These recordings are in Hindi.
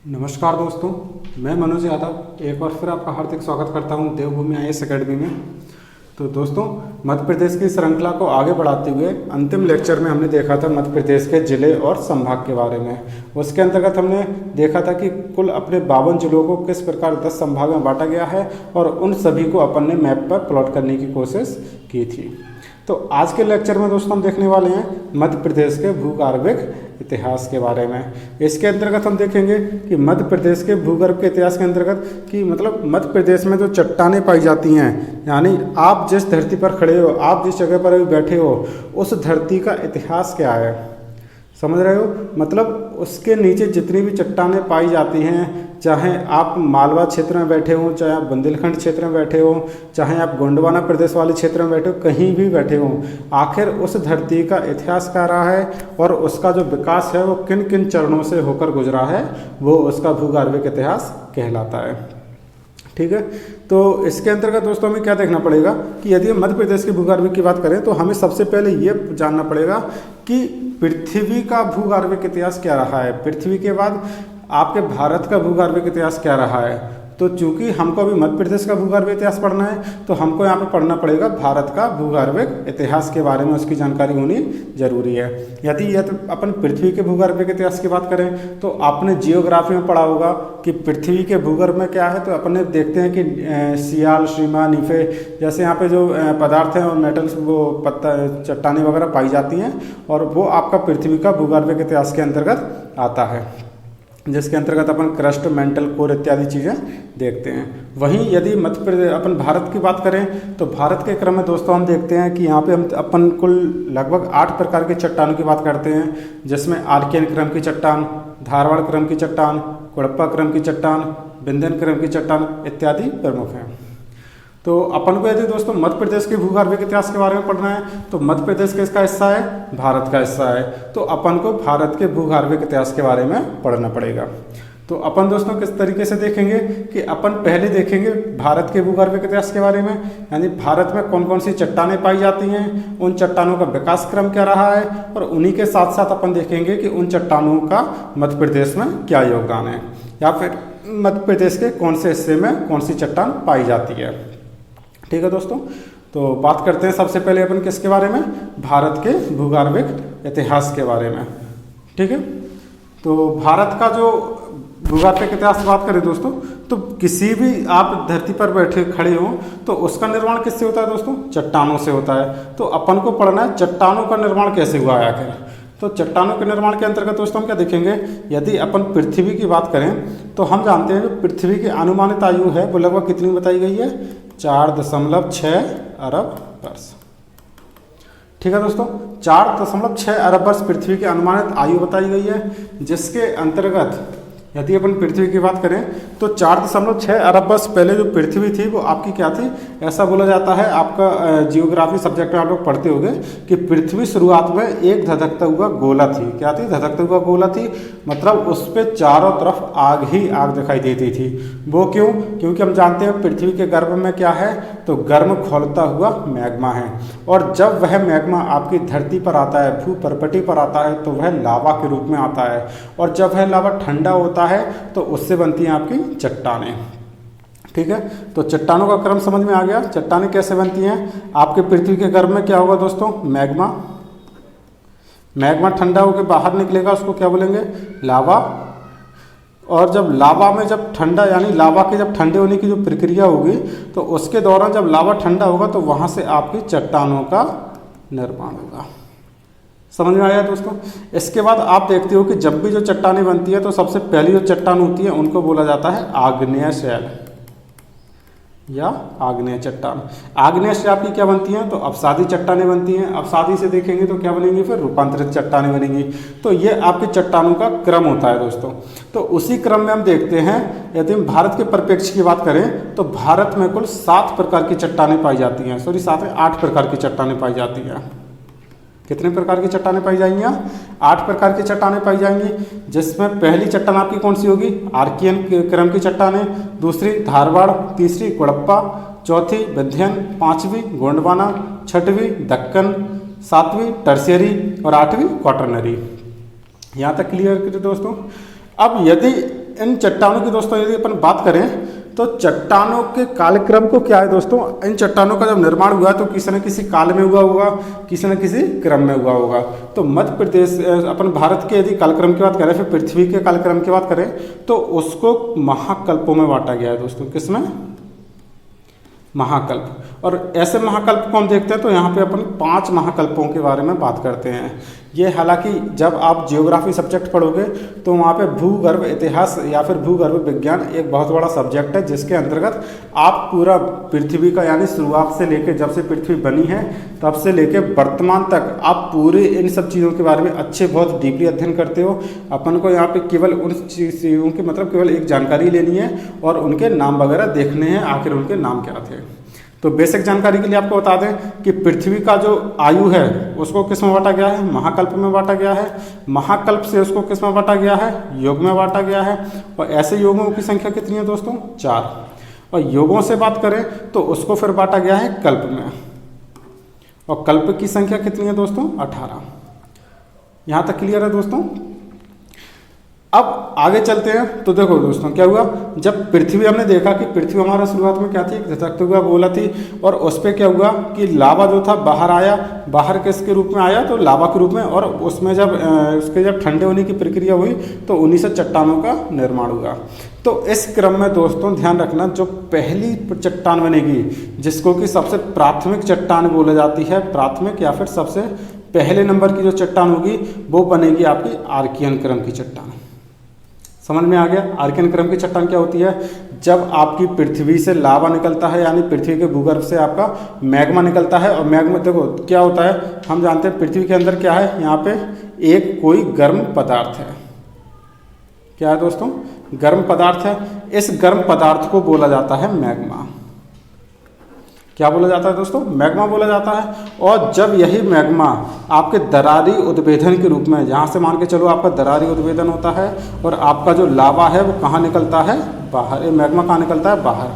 नमस्कार दोस्तों, मैं मनोज यादव एक बार फिर आपका हार्दिक स्वागत करता हूं देवभूमि आईएएस अकेडमी में। तो दोस्तों, मध्य प्रदेश की श्रृंखला को आगे बढ़ाते हुए अंतिम लेक्चर में हमने देखा था मध्य प्रदेश के जिले और संभाग के बारे में। उसके अंतर्गत हमने देखा था कि कुल अपने 52 जिलों को किस प्रकार 10 संभाग में बांटा गया है और उन सभी को अपन ने मैप पर प्लॉट करने की कोशिश की थी। तो आज के लेक्चर में दोस्तों हम देखने वाले हैं मध्य प्रदेश के भूगर्भिक इतिहास के बारे में। इसके अंतर्गत हम देखेंगे कि मध्य प्रदेश के भूगर्भ के इतिहास के अंतर्गत कि मतलब मध्य प्रदेश में जो चट्टानें पाई जाती हैं, यानी आप जिस धरती पर खड़े हो, आप जिस जगह पर अभी बैठे हो, उस धरती का इतिहास क्या है, समझ रहे हो। मतलब उसके नीचे जितनी भी चट्टानें पाई जाती हैं, चाहे आप मालवा क्षेत्र में बैठे हो, चाहे आप बुंदेलखंड क्षेत्र में बैठे हो, चाहे आप गोंडवाना प्रदेश वाले क्षेत्र में बैठे हो, कहीं भी बैठे हो, आखिर उस धरती का इतिहास क्या रहा है और उसका जो विकास है वो किन किन चरणों से होकर गुजरा है, वो उसका भूगर्भिक इतिहास कहलाता है। ठीक है, तो इसके अंतर्गत दोस्तों हमें क्या देखना पड़ेगा कि यदि हम मध्य प्रदेश के भूगर्भिक की बात करें तो हमें सबसे पहले ये जानना पड़ेगा कि पृथ्वी का भूगर्भिक इतिहास क्या रहा है। पृथ्वी के बाद आपके भारत का भूगर्भिक इतिहास क्या रहा है। तो चूंकि हमको अभी मध्य प्रदेश का भूगर्भिक इतिहास पढ़ना है, तो हमको यहाँ पे पढ़ना पड़ेगा भारत का भूगर्भिक इतिहास के बारे में, उसकी जानकारी होनी जरूरी है। यदि अपन पृथ्वी के भूगर्भिक इतिहास की बात करें तो आपने जियोग्राफी में पढ़ा होगा कि पृथ्वी के भूगर्भ में क्या है। तो अपन देखते हैं कि सियाल, शीमा, नीफे जैसे यहाँ पे जो पदार्थ हैं और मेटल्स, वो पत्ता, चट्टानें वगैरह पाई जाती हैं, और वो आपका पृथ्वी का भूगर्भिक इतिहास के अंतर्गत आता है, जिसके अंतर्गत अपन क्रस्ट, मेंटल कोर इत्यादि चीज़ें देखते हैं। वहीं यदि मध्य प्रदेश अपन भारत की बात करें तो भारत के क्रम में दोस्तों हम देखते हैं कि यहाँ पे हम अपन कुल लगभग 8 प्रकार की चट्टानों की बात करते हैं, जिसमें आर्कियन क्रम की चट्टान, धारवाड़ क्रम की चट्टान, कुड़प्पा क्रम की चट्टान, विंध्यन क्रम की चट्टान इत्यादि प्रमुख हैं। तो अपन को यदि दोस्तों मध्य प्रदेश के भूगर्भिक इतिहास के बारे में पढ़ना है तो मध्य प्रदेश किसका हिस्सा है, भारत का हिस्सा है, तो अपन को भारत के भूगर्भिक इतिहास के बारे में पढ़ना पड़ेगा। तो अपन दोस्तों किस तरीके से देखेंगे कि अपन पहले देखेंगे भारत के भूगर्भिक इतिहास के बारे में, यानी भारत में कौन कौन सी चट्टानें पाई जाती हैं, उन चट्टानों का विकास क्रम क्या रहा है, और उन्हीं के साथ साथ अपन देखेंगे कि उन चट्टानों का मध्य प्रदेश में क्या योगदान है, या फिर मध्य प्रदेश के कौन से हिस्से में कौन सी चट्टान पाई जाती है। ठीक है दोस्तों, तो बात करते हैं सबसे पहले अपन किसके बारे में, भारत के भूगर्भिक इतिहास के बारे में। ठीक है, तो भारत का जो भूगर्भिक इतिहास की बात करें दोस्तों, तो किसी भी आप धरती पर बैठे खड़े हो तो उसका निर्माण किससे होता है दोस्तों, चट्टानों से होता है। तो अपन को पढ़ना है चट्टानों का निर्माण कैसे हुआ है आखिर। तो चट्टानों के निर्माण के अंतर्गत दोस्तों हम क्या देखेंगे, यदि अपन पृथ्वी की बात करें तो हम जानते हैं जो पृथ्वी की अनुमानित आयु है वो लगभग कितनी बताई गई है, 4.6 अरब वर्ष। ठीक है दोस्तों, 4.6 अरब वर्ष पृथ्वी की अनुमानित आयु बताई गई है, जिसके अंतर्गत यदि अपन पृथ्वी की बात करें तो 4.6 अरब वर्ष पहले जो पृथ्वी थी वो आपकी क्या थी, ऐसा बोला जाता है, आपका जियोग्राफी सब्जेक्ट में आप लोग पढ़ते होंगे कि पृथ्वी शुरुआत में एक धधकता हुआ गोला थी। क्या थी, धधकता हुआ गोला थी, मतलब उस पर चारों तरफ आग ही आग दिखाई देती थी। वो क्यों, क्योंकि हम जानते हैं पृथ्वी के गर्भ में क्या है, तो गर्म खौलता हुआ मैग्मा है, और जब वह मैग्मा आपकी धरती पर आता है, भू परपटी पर आता है, तो वह लावा के रूप में आता है, और जब वह लावा ठंडा होता है तो उससे बनती हैं आपकी चट्टानें। ठीक है, तो चट्टानों का क्रम समझ में आ गया। चट्टानें कैसे बनती हैं, आपके पृथ्वी के गर्भ में क्या होगा दोस्तों, मैग्मा ठंडा होकर बाहर निकलेगा, उसको क्या बोलेंगे, लावा। और जब लावा में जब ठंडा, यानी लावा के जब ठंडे होने की जो प्रक्रिया होगी, तो उसके दौरान जब लावा ठंडा होगा तो वहाँ से आपकी चट्टानों का निर्माण होगा। समझ में आया दोस्तों। इसके बाद आप देखते हो कि जब भी जो चट्टानें बनती है तो सबसे पहली जो चट्टान होती है उनको बोला जाता है आग्नेय शैल या आग्नेय चट्टान। आग्नेय से आपकी क्या बनती हैं, तो अवसादी चट्टानें बनती हैं। अवसादी से देखेंगे तो क्या बनेंगी, फिर रूपांतरित चट्टानें बनेंगी। तो ये आपके चट्टानों का क्रम होता है दोस्तों। तो उसी क्रम में हम देखते हैं, यदि हम भारत के परिप्रेक्ष्य की बात करें तो भारत में कुल 7 प्रकार की चट्टानें पाई जाती हैं, 8 प्रकार की चट्टानें पाई जाती हैं। कितने प्रकार की चट्टानें पाई जाएंगी, 8 प्रकार की चट्टानें पाई जाएंगी, जिसमें पहली चट्टान आपकी कौन सी होगी, आर्कियन क्रम की चट्टानें, दूसरी धारवाड़, तीसरी कुड़प्पा, चौथी विंध्यन, 5वीं गोंडवाना, 6वीं दक्कन, 7वीं टर्शियरी और 8वीं क्वाटरनरी। यहाँ तक क्लियर करिए दोस्तों। अब यदि इन चट्टानों की दोस्तों यदि अपन बात करें तो चट्टानों के कालक्रम को क्या है दोस्तों, इन चट्टानों का जब निर्माण हुआ तो किसी न किसी काल में हुआ होगा, किसी न किसी क्रम में हुआ होगा। तो मध्य प्रदेश अपन भारत के यदि कालक्रम की बात करें, फिर पृथ्वी के कालक्रम की बात करें तो उसको महाकल्पों में बांटा गया है दोस्तों। किसमें? महाकल्प। और ऐसे महाकल्प को हम देखते हैं तो यहाँ पे अपन 5 महाकल्पों के बारे में बात करते हैं। ये हालांकि जब आप जियोग्राफी सब्जेक्ट पढ़ोगे तो वहाँ पे भूगर्भ इतिहास या फिर भूगर्भ विज्ञान एक बहुत बड़ा सब्जेक्ट है, जिसके अंतर्गत आप पूरा पृथ्वी का यानी शुरुआत से लेकर जब से पृथ्वी बनी है तब से लेकर वर्तमान तक आप पूरे इन सब चीज़ों के बारे में अच्छे बहुत डीपली अध्ययन करते हो। अपन को यहाँ पे केवल उन चीज़ों की मतलब केवल एक जानकारी लेनी है और उनके नाम वगैरह देखने हैं, आखिर उनके नाम क्या थे। तो बेसिक जानकारी के लिए आपको बता दें कि पृथ्वी का जो आयु है उसको किस में बांटा गया है? महाकल्प में बांटा गया है। महाकल्प से उसको किस में बांटा गया है? योग में बांटा गया है। और ऐसे योगों की संख्या कितनी है दोस्तों? 4। और योगों से बात करें तो उसको फिर बांटा गया है कल्प में, और कल्प की संख्या कितनी है दोस्तों? 18। यहाँ तक क्लियर है दोस्तों? अब आगे चलते हैं तो देखो दोस्तों क्या हुआ, जब पृथ्वी हमने देखा कि पृथ्वी हमारा शुरुआत में क्या थी? एक धधकता हुआ गोला थी, और उस पर क्या हुआ कि लावा जो था बाहर आया। बाहर किसके रूप में आया? तो लावा के रूप में। और उसमें जब उसके जब ठंडे होने की प्रक्रिया हुई तो उन्हीं से चट्टानों का निर्माण हुआ। तो इस क्रम में दोस्तों ध्यान रखना, जो पहली चट्टान बनेगी जिसको कि सबसे प्राथमिक चट्टान बोला जाती है, प्राथमिक या फिर सबसे पहले नंबर की जो चट्टान होगी वो बनेगी आपकी आर्कियन क्रम की चट्टान। समझ में आ गया? आर्कियन क्रम की चट्टान क्या होती है? जब आपकी पृथ्वी से लावा निकलता है, यानी पृथ्वी के भूगर्भ से आपका मैग्मा निकलता है। और मैग्मा देखो क्या होता है, हम जानते हैं पृथ्वी के अंदर क्या है, यहाँ पे एक कोई गर्म पदार्थ है। क्या है दोस्तों? गर्म पदार्थ है। इस गर्म पदार्थ को बोला जाता है मैग्मा। क्या बोला जाता है दोस्तों? मैग्मा बोला जाता है। और जब यही मैग्मा आपके दरारी उद्भेदन के रूप में, जहाँ से मान के चलो आपका दरारी उद्भेदन होता है और आपका जो लावा है वो कहाँ निकलता है? बाहर। ये मैग्मा कहाँ निकलता है? बाहर।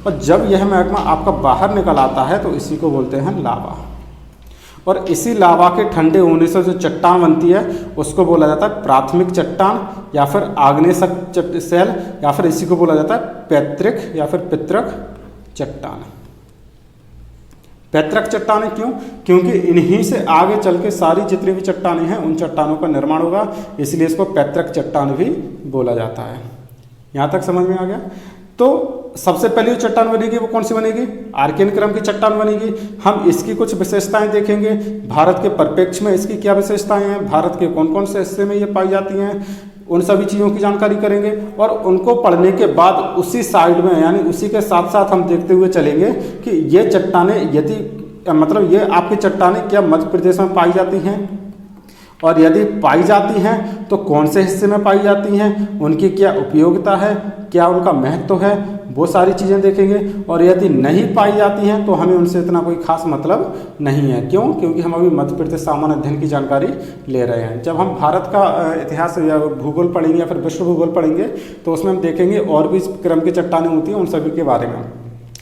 और जब यह मैग्मा आपका बाहर निकल आता है तो इसी को बोलते हैं लावा। और इसी लावा के ठंडे होने से जो चट्टान बनती है उसको बोला जाता है प्राथमिक चट्टान या फिर आग्नेय शैल, या फिर इसी को बोला जाता है पैतृक या फिर पितृक चट्टान। पैतृक चट्टानें क्यों? क्योंकि इन्हीं से आगे चल के सारी जितनी भी चट्टानें हैं उन चट्टानों का निर्माण होगा, इसलिए इसको पैतृक चट्टान भी बोला जाता है। यहाँ तक समझ में आ गया? तो सबसे पहली जो चट्टान बनेगी वो कौन सी बनेगी? आर्कियन क्रम की चट्टान बनेगी। हम इसकी कुछ विशेषताएं देखेंगे, भारत के परिप्रेक्ष्य में इसकी क्या विशेषताएं हैं, भारत के कौन कौन से हिस्से में ये पाई जाती हैं, उन सभी चीज़ों की जानकारी करेंगे। और उनको पढ़ने के बाद उसी साइड में यानी उसी के साथ साथ हम देखते हुए चलेंगे कि ये चट्टानें यदि मतलब ये आपकी चट्टानें क्या मध्य प्रदेश में पाई जाती हैं, और यदि पाई जाती हैं तो कौन से हिस्से में पाई जाती हैं, उनकी क्या उपयोगिता है, क्या उनका महत्व है, वो सारी चीज़ें देखेंगे। और यदि नहीं पाई जाती हैं तो हमें उनसे इतना कोई खास मतलब नहीं है। क्यों? क्योंकि हम अभी मध्य प्रदेश सामान्य अध्ययन की जानकारी ले रहे हैं। जब हम भारत का इतिहास या भूगोल पढ़ेंगे या फिर विश्व भूगोल पढ़ेंगे तो उसमें हम देखेंगे और भी क्रम की चट्टानें होती हैं, उन सभी के बारे में।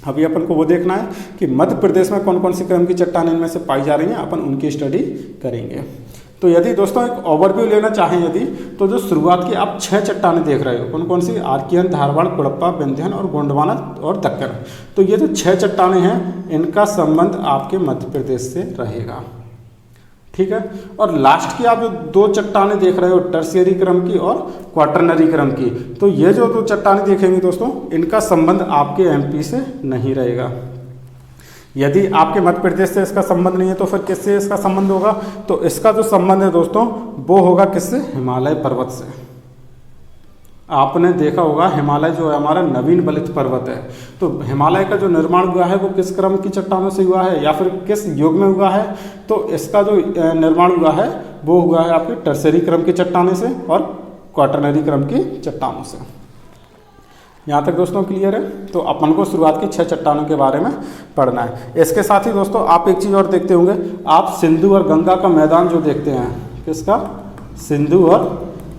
अभी अपन को वो देखना है कि मध्य प्रदेश में कौन कौन सी क्रम की चट्टानें इनमें से पाई जा रही हैं, अपन उनकी स्टडी करेंगे। तो यदि दोस्तों एक ओवरव्यू लेना चाहें यदि, तो जो शुरुआत की आप 6 चट्टानें देख रहे हो, कौन कौन सी? आर्कियन, धारवाड़, कुड़प्पा, विंध्यन और गोंडवाना और दक्कन। तो ये जो 6 चट्टानें हैं इनका संबंध आपके मध्य प्रदेश से रहेगा। ठीक है। और लास्ट की आप जो 2 चट्टानें देख रहे हो, टर्शियरी क्रम की और क्वाटरनरी क्रम की, तो ये जो 2 चट्टानें देखेंगे दोस्तों इनका संबंध आपके एमपी से नहीं रहेगा। यदि आपके मध्य प्रदेश से इसका संबंध नहीं है तो फिर किससे इसका संबंध होगा? तो इसका जो संबंध है दोस्तों वो होगा किससे? हिमालय पर्वत से। आपने देखा होगा हिमालय जो है हमारा नवीन बलित पर्वत है, तो हिमालय का जो निर्माण हुआ है वो किस क्रम की चट्टानों से हुआ है या फिर किस युग में हुआ है? तो इसका जो निर्माण हुआ है वो हुआ है आपके टर्शियरी क्रम की चट्टानों से और क्वाटरनरी क्रम की चट्टानों से। यहाँ तक दोस्तों क्लियर है? तो अपन को शुरुआत की 6 चट्टानों के बारे में पढ़ना है। इसके साथ ही दोस्तों आप एक चीज़ और देखते होंगे, आप सिंधु और गंगा का मैदान जो देखते हैं, किसका? सिंधु और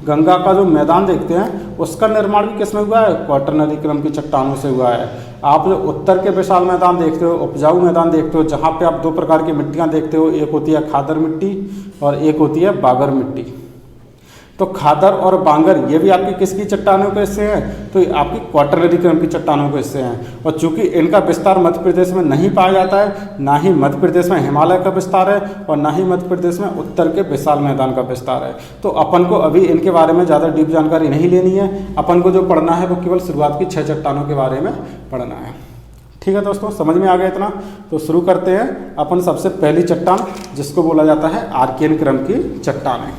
गंगा का जो मैदान देखते हैं उसका निर्माण भी किस में हुआ है? क्वाटरनरी क्रम की चट्टानों से हुआ है। आप जो उत्तर के विशाल मैदान देखते हो, उपजाऊ मैदान देखते हो, जहाँ पे आप 2 प्रकार की मिट्टियाँ देखते हो, एक होती है खादर मिट्टी और एक होती है बागर मिट्टी। तो खादर और बांगर ये भी आपकी किसकी चट्टानों के हिस्से हैं, तो ये आपकी क्वाटरनरी क्रम की चट्टानों के हिस्से हैं। और चूंकि इनका विस्तार मध्य प्रदेश में नहीं पाया जाता है, ना ही मध्य प्रदेश में हिमालय का विस्तार है और ना ही मध्य प्रदेश में उत्तर के विशाल मैदान का विस्तार है, तो अपन को अभी इनके बारे में ज़्यादा डीप जानकारी नहीं लेनी है। अपन को जो पढ़ना है वो केवल शुरुआत की 6 चट्टानों के बारे में पढ़ना है। ठीक है दोस्तों, समझ में आ गया इतना? तो शुरू करते हैं अपन सबसे पहली चट्टान, जिसको बोला जाता है आर्कियन क्रम की चट्टानें।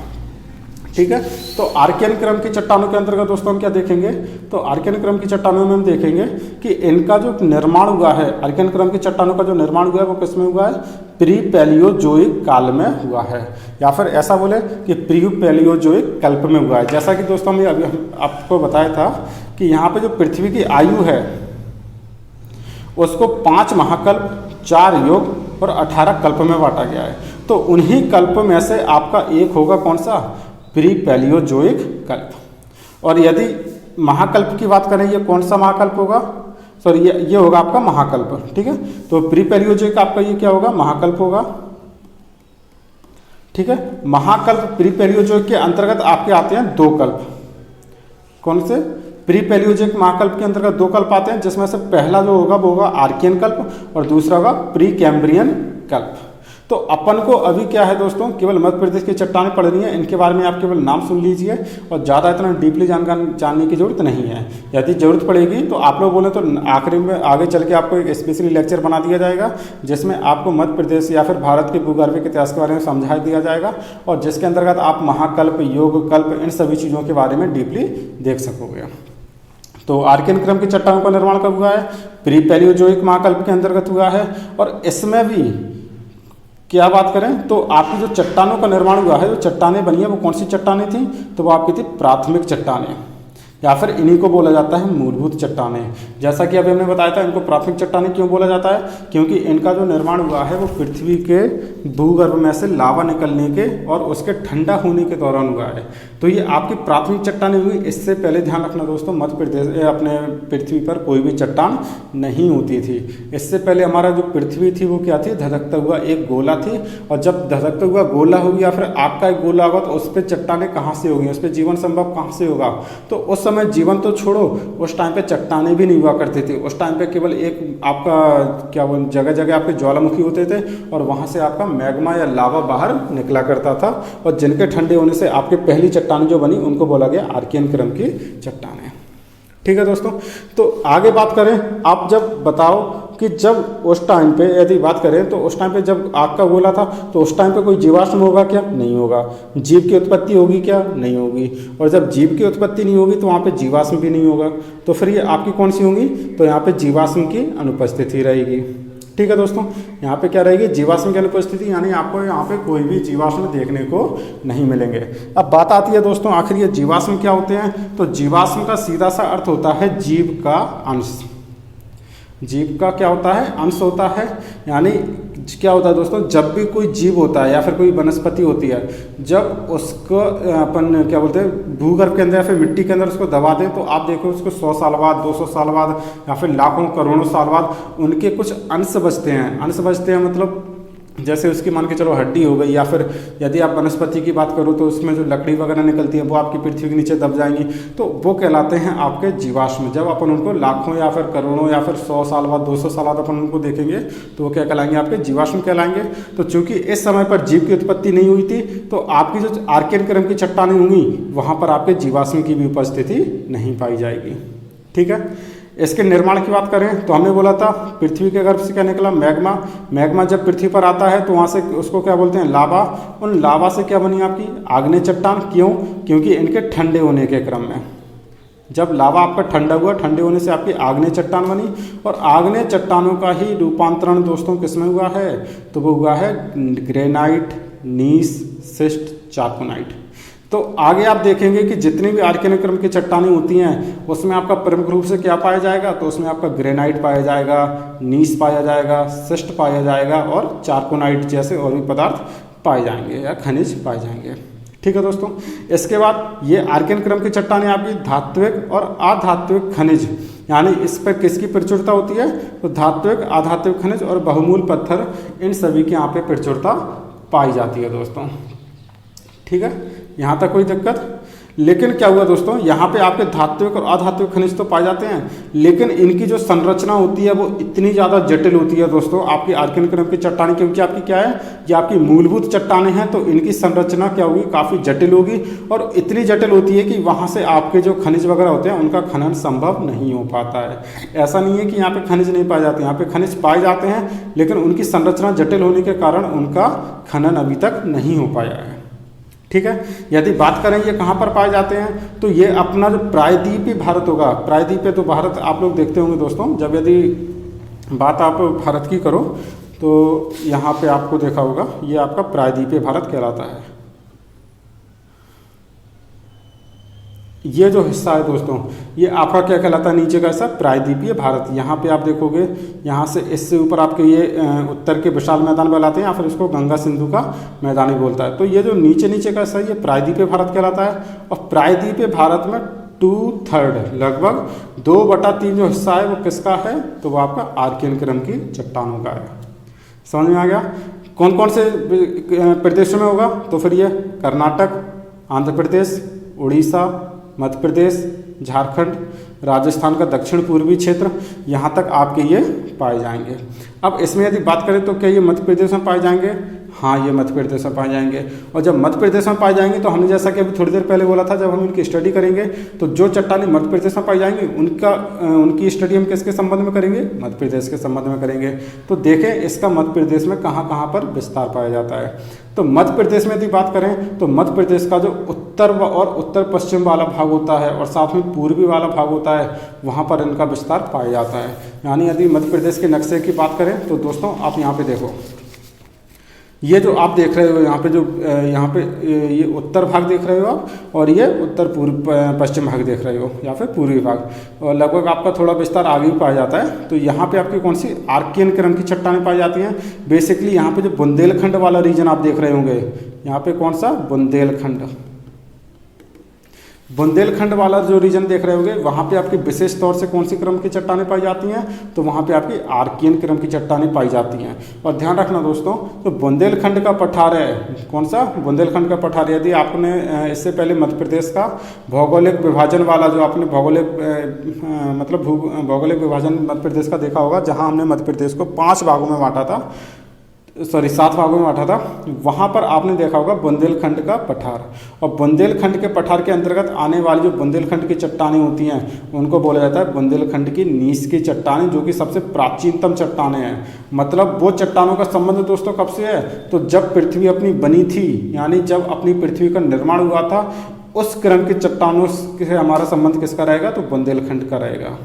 ठीक है, तो आर्कियन क्रम की चट्टानों के अंतर्गत दोस्तों हम क्या देखेंगे, तो आर्कियन क्रम की चट्टानों में हम देखेंगे कि इनका जो निर्माण हुआ है, आर्कियन क्रम की चट्टानों का जो निर्माण हुआ है वो किसमें हुआ है, प्री पैलियोजोइक काल में हुआ है, या फिर ऐसा बोले कि प्री पैलियोजोइक कल्प में हुआ है। जैसा कि दोस्तों हमने अभी आपको बताया था कि यहाँ पे जो पृथ्वी की आयु है उसको 5 महाकल्प, 4 युग और 18 कल्प में बांटा गया है। तो उन्हीं कल्प में से आपका एक होगा कौन सा, प्री पैलियोजोइक कल्प। और यदि महाकल्प की बात करें, ये कौन सा महाकल्प होगा, सॉरी ये होगा आपका महाकल्प। ठीक है, तो प्री पैलियोजोइक आपका ये क्या होगा, महाकल्प होगा। ठीक है, महाकल्प प्री पैलियोजोइक के अंतर्गत आपके आते हैं 2 कल्प। कौन से, प्री पैलियोजोइक महाकल्प के अंतर्गत 2 कल्प आते हैं, जिसमें से पहला जो होगा वो होगा आर्कियन कल्प और दूसरा होगा प्री कैम्ब्रियन कल्प। तो अपन को अभी क्या है दोस्तों, केवल मध्य प्रदेश की चट्टानें पढ़नी है, इनके बारे में आप केवल नाम सुन लीजिए और ज़्यादा इतना डीपली जानने की जरूरत नहीं है। यदि जरूरत पड़ेगी तो आप लोग बोले तो आखिरी में आगे चल के आपको एक स्पेशली लेक्चर बना दिया जाएगा, जिसमें आपको मध्य प्रदेश या फिर भारत के भूगर्भिक इतिहास के बारे में समझा दिया जाएगा और जिसके अंतर्गत आप महाकल्प, योग कल्प, इन सभी चीज़ों के बारे में डीपली देख सकोगे। तो आर्कियन क्रम की चट्टानों का निर्माण कब हुआ है, प्री पैलियोजोइक महाकल्प के अंतर्गत हुआ है। और इसमें भी क्या बात करें तो आपकी जो चट्टानों का निर्माण हुआ है, जो चट्टानें बनी है वो कौन सी चट्टानें थी, तो वो आपकी थी प्राथमिक चट्टानें, या फिर इन्हीं को बोला जाता है मूलभूत चट्टानें। जैसा कि अभी हमने बताया था, इनको प्राथमिक चट्टानें क्यों बोला जाता है, क्योंकि इनका जो निर्माण हुआ है वो पृथ्वी के भूगर्भ में से लावा निकलने के और उसके ठंडा होने के दौरान हुआ है। तो ये आपकी प्राथमिक चट्टानें हुई। इससे पहले ध्यान रखना दोस्तों, मध्य प्रदेश अपने पृथ्वी पर कोई भी चट्टान नहीं होती थी। इससे पहले हमारा जो पृथ्वी थी वो क्या थी, धधकता हुआ एक गोला थी। और जब धधकता हुआ गोला होगी या फिर आग का एक गोला होगा तो उस पर चट्टानें कहाँ से होगी, उस पर जीवन संभव कहाँ से होगा। तो उस समय जीवन तो छोड़ो, उस टाइम पे चट्टानें भी नहीं हुआ करती थी। उस टाइम पे केवल एक आपका क्या वो जगह जगह आपके ज्वालामुखी होते थे और वहाँ से आपका मैग्मा या लावा बाहर निकला करता था, और जिनके ठंडे होने से आपके पहली चट्टानें जो बनी उनको बोला गया आर्कियन क्रम की चट्टानें। ठीक है दोस्तों, तो आगे बात करें, आप जब बताओ कि जब उस टाइम पे यदि बात करें तो उस टाइम पे जब आग का गोला था तो उस टाइम पे कोई जीवाश्म होगा क्या, नहीं होगा। जीव की उत्पत्ति होगी क्या, नहीं होगी। और जब जीव की उत्पत्ति नहीं होगी तो वहाँ पे जीवाश्म भी नहीं होगा। तो फिर ये आपकी कौन सी होंगी, तो यहाँ पे जीवाश्म की अनुपस्थिति रहेगी। ठीक है दोस्तों, यहाँ पे क्या रहेगी, जीवाश्म की अनुपस्थिति, यानी आपको यहाँ पे कोई भी जीवाश्म देखने को नहीं मिलेंगे। अब बात आती है दोस्तों, आखिर ये जीवाश्म क्या होते हैं, तो जीवाश्म का सीधा सा अर्थ होता है जीव का अंश। जीव का क्या होता है, अंश होता है। यानी क्या होता है दोस्तों, जब भी कोई जीव होता है या फिर कोई वनस्पति होती है, जब उसको अपन क्या बोलते हैं भूगर्भ के अंदर या फिर मिट्टी के अंदर उसको दबा दें तो आप देखो उसको 100 साल बाद, 200 साल बाद या फिर लाखों करोड़ों साल बाद उनके कुछ अंश बचते हैं। अंश बचते हैं मतलब जैसे उसकी मान के चलो हड्डी हो गई, या फिर यदि आप वनस्पति की बात करो तो उसमें जो लकड़ी वगैरह निकलती है वो आपकी पृथ्वी के नीचे दब जाएंगी, तो वो कहलाते हैं आपके जीवाश्म। जब अपन उनको लाखों या फिर करोड़ों या फिर 100 साल बाद, 200 साल बाद अपन उनको देखेंगे तो वो क्या कहलाएंगे, आपके जीवाश्म कहलाएंगे। तो चूंकि इस समय पर जीव की उत्पत्ति नहीं हुई थी तो आपकी जो आर्कियन क्रम की चट्टानें होंगी वहाँ पर आपके जीवाश्म की भी उपस्थिति नहीं पाई जाएगी। ठीक है, इसके निर्माण की बात करें तो हमने बोला था पृथ्वी के गर्भ से क्या निकला, मैग्मा। मैग्मा जब पृथ्वी पर आता है तो वहाँ से उसको क्या बोलते हैं, लावा। उन लावा से क्या बनी आपकी आग्नेय चट्टान। क्यों, क्योंकि इनके ठंडे होने के क्रम में जब लावा आपका ठंडा हुआ, ठंडे होने से आपकी आग्नेय चट्टान बनी। और आग्नेय चट्टानों का ही रूपांतरण दोस्तों किसमें हुआ है, तो वो हुआ है ग्रेनाइट, नीस, सिस्ट, चारकोनाइट। तो आगे आप देखेंगे कि जितनी भी आर्कियन क्रम की चट्टानें होती हैं उसमें आपका प्रमुख रूप से क्या पाया जाएगा, तो उसमें आपका ग्रेनाइट पाया जाएगा, नीस पाया जाएगा, सिस्ट पाया जाएगा और चारकोनाइट जैसे और भी पदार्थ पाए जाएंगे या खनिज पाए जाएंगे। ठीक है दोस्तों, इसके बाद ये आर्कियन क्रम की चट्टानें आपकी धात्विक और अधात्विक खनिज, यानी इस पर किसकी प्रचुरता होती है, तो धात्विक, अधात्विक खनिज और बहुमूल पत्थर, इन सभी की यहाँ पे प्रचुरता पाई जाती है दोस्तों। ठीक है, यहाँ तक कोई दिक्कत। लेकिन क्या हुआ दोस्तों, यहाँ पे आपके धात्विक और अधात्विक खनिज तो पाए जाते हैं, लेकिन इनकी जो संरचना होती है वो इतनी ज़्यादा जटिल होती है दोस्तों आपकी आर्कियन क्रम की चट्टानें, क्योंकि आपकी क्या है, ये आपकी मूलभूत चट्टानें हैं, तो इनकी संरचना क्या होगी, काफ़ी जटिल होगी और इतनी जटिल होती है कि वहाँ से आपके जो खनिज वगैरह होते हैं उनका खनन संभव नहीं हो पाता है। ऐसा नहीं है कि यहाँ पे खनिज नहीं पाए जाते, यहाँ पे खनिज पाए जाते हैं, लेकिन उनकी संरचना जटिल होने के कारण उनका खनन अभी तक नहीं हो पाया है। ठीक है, यदि बात करें ये कहाँ पर पाए जाते हैं, तो ये अपना जो प्रायद्वीपीय भारत होगा, प्रायद्वीपीय तो भारत आप लोग देखते होंगे दोस्तों, जब यदि बात आप भारत की करो तो यहाँ पे आपको देखा होगा ये आपका प्रायद्वीपीय भारत कहलाता है। ये जो हिस्सा है दोस्तों ये आपका क्या कहलाता है, नीचे का हिस्सा प्रायद्वीपीय भारत। यहाँ पे आप देखोगे यहाँ से इससे ऊपर आपके ये उत्तर के विशाल मैदान कहलाते हैं, या फिर इसको गंगा सिंधु का मैदान ही बोलता है। तो ये जो नीचे नीचे का हिस्सा ये प्रायद्वीपीय भारत कहलाता है। और प्रायद्वीपीय भारत में 2/3 लगभग 2/3 जो हिस्सा है वो किसका है, तो वो आपका आर्कियन क्रम की चट्टानों का है। समझ में आ गया। कौन कौन से प्रदेशों में होगा, तो फिर ये कर्नाटक, आंध्र प्रदेश, उड़ीसा, मध्य प्रदेश, झारखंड, राजस्थान का दक्षिण पूर्वी क्षेत्र, यहाँ तक आपके ये पाए जाएंगे। अब इसमें यदि बात करें तो क्या ये मध्य प्रदेश में पाए जाएंगे, हाँ ये मध्य प्रदेश में पाए जाएंगे। और जब मध्य प्रदेश में पाए जाएंगे तो हमने जैसा कि अभी थोड़ी देर पहले बोला था, जब हम इनकी स्टडी करेंगे तो जो चट्टानें मध्य प्रदेश में पाई जाएंगी उनकी स्टडी हम किसके संबंध में करेंगे, मध्य प्रदेश के संबंध में करेंगे। तो देखें इसका मध्य प्रदेश में कहाँ कहाँ पर विस्तार पाया जाता है। तो मध्य प्रदेश में यदि बात करें तो मध्य प्रदेश का जो उत्तर और उत्तर पश्चिम वाला भाग होता है और साथ में पूर्वी वाला भाग होता है, वहाँ पर इनका विस्तार पाया जाता है। यानी यदि मध्य प्रदेश के नक्शे की बात करें तो दोस्तों आप यहाँ पे देखो, ये जो आप देख रहे हो यहाँ पे ये उत्तर भाग देख रहे हो आप, और ये उत्तर पूर्व पश्चिम भाग देख रहे हो या फिर पूर्वी भाग, और लगभग आपका थोड़ा विस्तार आगे भी पाया जाता है। तो यहाँ पे आपकी कौन सी आर्कियन क्रम की चट्टानें पाई जाती हैं। बेसिकली यहाँ पे जो बुंदेलखंड वाला रीजन आप देख रहे होंगे, यहाँ पे कौन सा, बुंदेलखंड वाला जो रीजन देख रहे होंगे, वहाँ पे आपकी विशेष तौर से कौन सी क्रम की चट्टानें पाई जाती हैं, तो वहाँ पे आपकी आर्कियन क्रम की चट्टानें पाई जाती हैं। और ध्यान रखना दोस्तों, तो बुंदेलखंड का पठार है, कौन सा, बुंदेलखंड का पठार। यदि आपने इससे पहले मध्य प्रदेश का भौगोलिक विभाजन वाला जो आपने भौगोलिक विभाजन मध्य प्रदेश का देखा होगा, जहाँ हमने मध्य प्रदेश को 5 भागों में बांटा था, 7 भागों में बांटा था, वहाँ पर आपने देखा होगा बुंदेलखंड का पठार। और बुंदेलखंड के पठार के अंतर्गत आने वाली जो बुंदेलखंड की चट्टानें होती हैं उनको बोला जाता है बुंदेलखंड की नीस की चट्टानें, जो कि सबसे प्राचीनतम चट्टानें हैं। मतलब वो चट्टानों का संबंध दोस्तों कब से है, तो जब पृथ्वी अपनी बनी थी, यानी जब अपनी पृथ्वी का निर्माण हुआ था, उस क्रम की चट्टानों से हमारा संबंध किसका रहेगा, तो बुंदेलखंड का रहेगा।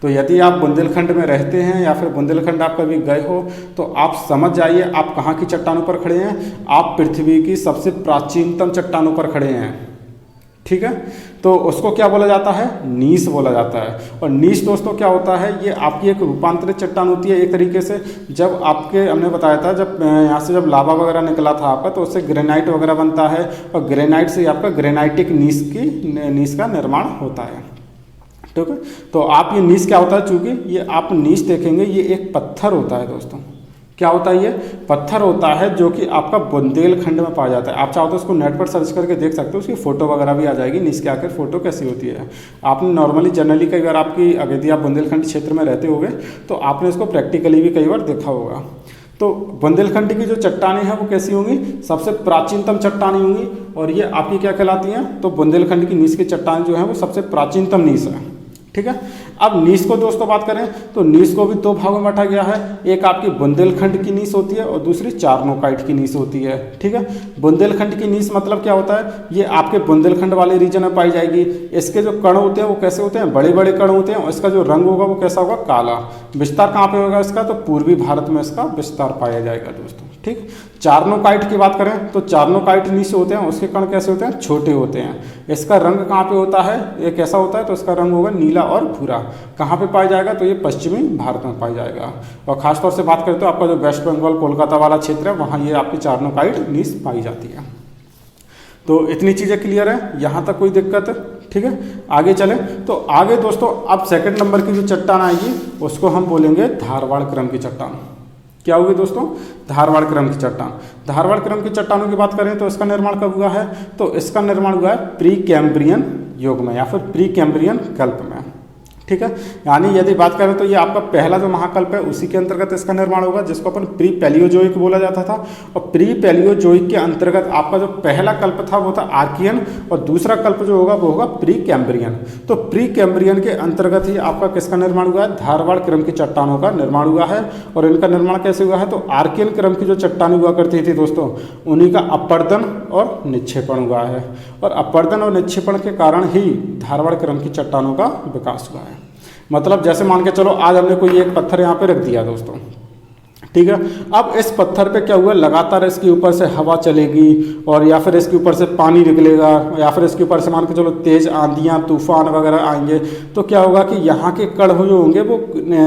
तो यदि आप बुंदेलखंड में रहते हैं या फिर बुंदेलखंड आप कभी गए हो तो आप समझ जाइए आप कहाँ की चट्टानों पर खड़े हैं, आप पृथ्वी की सबसे प्राचीनतम चट्टानों पर खड़े हैं। ठीक है, तो उसको क्या बोला जाता है, नीस बोला जाता है। और नीस दोस्तों क्या होता है, ये आपकी एक रूपांतरित चट्टान होती है एक तरीके से। जब आपके हमने बताया था, जब यहाँ से जब लावा वगैरह निकला था आपका, तो उससे ग्रेनाइट वगैरह बनता है, और ग्रेनाइट से आपका ग्रेनाइटिक नीस का निर्माण होता है। ठीक है, तो आप ये नीस क्या होता है, चूंकि ये आप नीस देखेंगे ये एक पत्थर होता है दोस्तों। क्या होता है, ये पत्थर होता है जो कि आपका बुंदेलखंड में पाया जाता है। आप चाहो तो उसको नेट पर सर्च करके देख सकते हो, उसकी फोटो वगैरह भी आ जाएगी, नीस के आखिर फोटो कैसी होती है। आपने नॉर्मली जनरली कई बार आपकी यदि आप बुंदेलखंड क्षेत्र में रहते होंगे तो आपने इसको प्रैक्टिकली भी कई बार देखा होगा। तो बुंदेलखंड की जो चट्टानें हैं वो कैसी होंगी, सबसे प्राचीनतम चट्टानें होंगी, और ये आपकी क्या कहलाती हैं, तो बुंदेलखंड की नीस की चट्टान जो है वो सबसे प्राचीनतम नीस है। ठीक है, अब नीस को दोस्तों बात करें तो नीस को भी 2 भागों में बांटा गया है। एक आपकी बुंदेलखंड की नीस होती है और दूसरी चारनोकाइट की नीस होती है। ठीक है, बुंदेलखंड की नीस मतलब क्या होता है, ये आपके बुंदेलखंड वाले रीजन में पाई जाएगी। इसके जो कण होते हैं वो कैसे होते हैं, बड़े बड़े कण होते हैं, और इसका जो रंग होगा वो कैसा होगा, काला। विस्तार कहाँ पे होगा इसका, तो पूर्वी भारत में इसका विस्तार पाया जाएगा दोस्तों। ठीक, चारनोकाइट की बात करें तो चारनोकाइट नीस होते हैं, उसके कण कैसे होते हैं, छोटे होते हैं। इसका रंग कहाँ पे होता है, ये कैसा होता है, तो इसका रंग होगा नीला और भूरा। कहाँ पे पाया जाएगा, तो ये पश्चिमी भारत में पाया जाएगा। और खासतौर से बात करें तो आपका जो वेस्ट बंगाल कोलकाता वाला क्षेत्र है, वहाँ ये आपकी चारनोकाइट नीस पाई जाती है। तो इतनी चीज़ें क्लियर है, यहाँ तक कोई दिक्कत है। ठीक है, आगे चलें तो आगे दोस्तों अब सेकंड नंबर की जो चट्टान आएगी उसको हम बोलेंगे धारवाड़ क्रम की चट्टान। क्या होगी दोस्तों? धारवाड़ क्रम की चट्टान। धारवाड़ क्रम की चट्टानों की बात करें तो इसका निर्माण कब हुआ है? तो इसका निर्माण हुआ है प्री कैम्ब्रियन युग में या फिर प्री कैम्ब्रियन कल्प में, ठीक है। यानी यदि बात करें तो ये आपका पहला जो महाकल्प है उसी के अंतर्गत इसका निर्माण होगा, जिसको अपन प्री पैलियोजोइक बोला जाता था। और प्री पैलियोजोइक के अंतर्गत आपका जो पहला कल्प था वो था आर्कियन, और दूसरा कल्प जो होगा वो होगा प्री कैम्ब्रियन। तो प्री कैम्ब्रियन के अंतर्गत ही आपका किसका निर्माण हुआ है? धारवाड़ क्रम की चट्टानों का निर्माण हुआ है। और इनका निर्माण कैसे हुआ है? तो आर्कियन क्रम की जो चट्टानें हुआ करती थी दोस्तों, उन्हीं का अपर्दन और निक्षेपण हुआ है, और अपर्दन और निक्षेपण के कारण ही धारवाड़ क्रम की चट्टानों का विकास हुआ है। मतलब जैसे मान के चलो आज हमने कोई एक पत्थर यहाँ पे रख दिया दोस्तों, ठीक है। अब इस पत्थर पे क्या हुआ? लगातार इसके ऊपर से हवा चलेगी, और या फिर इसके ऊपर से पानी निकलेगा, या फिर इसके ऊपर से मान के चलो तेज आंधियाँ तूफान वगैरह आएंगे, तो क्या होगा कि यहाँ के कण जो होंगे वो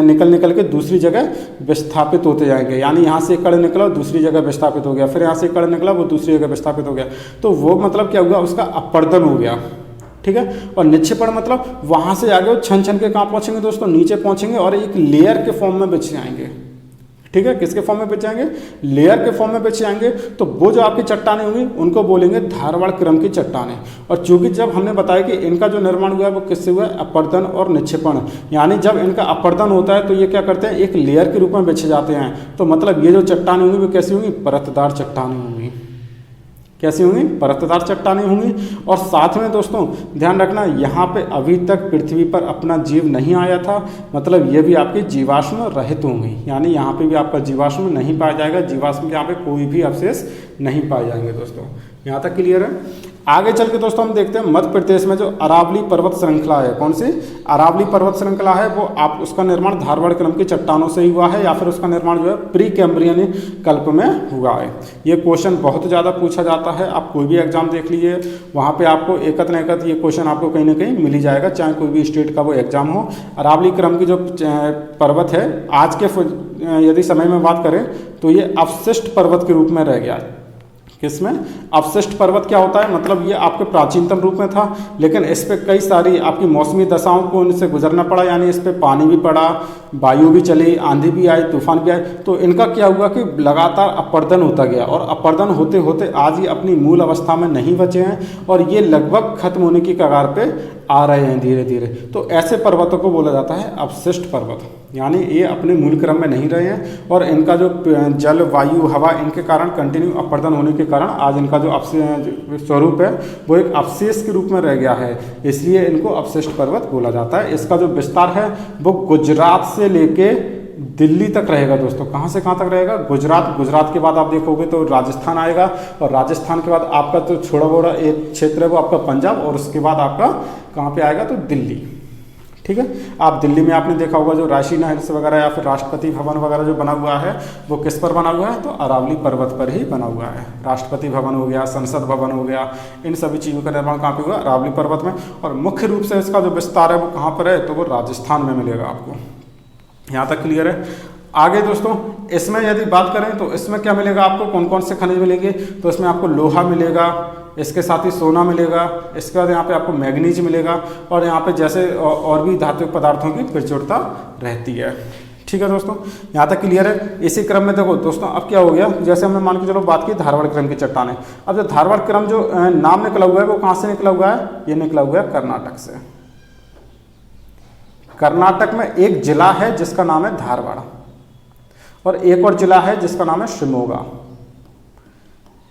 निकल के दूसरी जगह विस्थापित होते जाएंगे। यानी यहाँ से कण निकला दूसरी जगह विस्थापित हो गया, फिर यहाँ से कण निकला वो दूसरी जगह विस्थापित हो गया, तो वो मतलब क्या हुआ? उसका अपर्दन हो गया, ठीक है। और निक्षेपण मतलब वहां से आगे वो छन छन के कहाँ पहुंचेंगे दोस्तों? नीचे पहुंचेंगे और एक लेयर के फॉर्म में बिछ जाएंगे, ठीक है। किसके फॉर्म में बिछ जाएंगे? लेयर के फॉर्म में बिछ जाएंगे। तो वो जो आपकी चट्टानें होंगी उनको बोलेंगे धारवाड़ क्रम की चट्टानें। और चूंकि जब हमने बताया कि इनका जो निर्माण हुआ है वो किससे हुआ है? अपर्दन और निक्षेपण। यानी जब इनका अपर्दन होता है तो ये क्या करते हैं? एक लेयर के रूप में बिछ जाते हैं। तो मतलब ये जो चट्टानें होंगी वो कैसी होंगी? परतदार चट्टानें होंगी। कैसी होंगी? परतदार चट्टानें होंगी। और साथ में दोस्तों ध्यान रखना, यहाँ पे अभी तक पृथ्वी पर अपना जीव नहीं आया था, मतलब ये भी आपकी जीवाश्म रहित होंगी। यानी यहाँ पे भी आपका जीवाश्म नहीं पाया जाएगा, जीवाश्म के यहाँ पे कोई भी अवशेष नहीं पाए जाएंगे दोस्तों। यहाँ तक क्लियर है? आगे चल के दोस्तों हम देखते हैं मध्य प्रदेश में जो अरावली पर्वत श्रृंखला है, कौन सी अरावली पर्वत श्रृंखला है, वो आप उसका निर्माण धारवाड़ क्रम की चट्टानों से ही हुआ है, या फिर उसका निर्माण जो है प्री कैम्ब्रियन कल्प में हुआ है। ये क्वेश्चन बहुत ज़्यादा पूछा जाता है, आप कोई भी एग्जाम देख लीजिए, वहाँ पे आपको एकत न एकत ये क्वेश्चन आपको कहीं ना कहीं मिल ही जाएगा, चाहे कोई भी स्टेट का वो एग्जाम हो। अरावली क्रम की जो पर्वत है आज के यदि समय में बात करें तो ये अवशिष्ट पर्वत के रूप में रह गया। किसमें? अवशिष्ट पर्वत क्या होता है? मतलब ये आपके प्राचीनतम रूप में था, लेकिन इस पे कई सारी आपकी मौसमी दशाओं को इनसे गुजरना पड़ा। यानी इस पे पानी भी पड़ा, वायु भी चली, आंधी भी आई, तूफान भी आए, तो इनका क्या हुआ कि लगातार अपर्दन होता गया, और अपर्दन होते होते आज ये अपनी मूल अवस्था में नहीं बचे हैं, और ये लगभग खत्म होने की कगार पे आ रहे हैं धीरे धीरे। तो ऐसे पर्वतों को बोला जाता है अवशिष्ट पर्वत। यानी ये अपने मूल क्रम में नहीं रहे हैं, और इनका जो जल वायु हवा इनके कारण कंटिन्यू अपर्दन होने के कारण आज इनका जो स्वरूप है वो एक अवशेष के रूप में रह गया है, इसलिए इनको अवशिष्ट पर्वत बोला जाता है। इसका जो विस्तार है वो गुजरात से लेके दिल्ली तक रहेगा दोस्तों। कहाँ से कहाँ तक रहेगा? गुजरात। गुजरात के बाद आप देखोगे तो राजस्थान आएगा, और राजस्थान के बाद आपका तो छोटा बड़ा एक क्षेत्र है वो आपका पंजाब, और उसके बाद आपका कहाँ पे आएगा? तो दिल्ली, ठीक है। आप दिल्ली में आपने देखा होगा जो राशीना हिल्स वगैरह या फिर राष्ट्रपति भवन वगैरह जो बना हुआ है वो किस पर बना हुआ है? तो अरावली पर्वत पर ही बना हुआ है। राष्ट्रपति भवन हो गया, संसद भवन हो गया, इन सभी चीज़ों का निर्माण कहाँ पे हुआ? अरावली पर्वत में। और मुख्य रूप से इसका जो विस्तार है वो कहाँ पर है? तो वो राजस्थान में मिलेगा आपको। यहाँ तक क्लियर है? आगे दोस्तों इसमें यदि बात करें तो इसमें क्या मिलेगा आपको? कौन कौन से खनिज मिलेंगे? तो इसमें आपको लोहा मिलेगा, इसके साथ ही सोना मिलेगा, इसके बाद यहाँ पे आपको मैग्नीज मिलेगा, और यहाँ पे जैसे और भी धातु पदार्थों की प्रचुरता रहती है, ठीक है दोस्तों। यहाँ तक क्लियर है? इसी क्रम में देखो दोस्तों अब क्या हो गया, जैसे हमने मान के चलो बात की धारवाड़ क्रम की चट्टानें। अब जो धारवाड़ क्रम जो नाम निकला हुआ है वो कहाँ से निकला हुआ है? ये निकला हुआ है कर्नाटक से। कर्नाटक में एक जिला है जिसका नाम है धारवाड़, और एक और जिला है जिसका नाम है शिमोगा।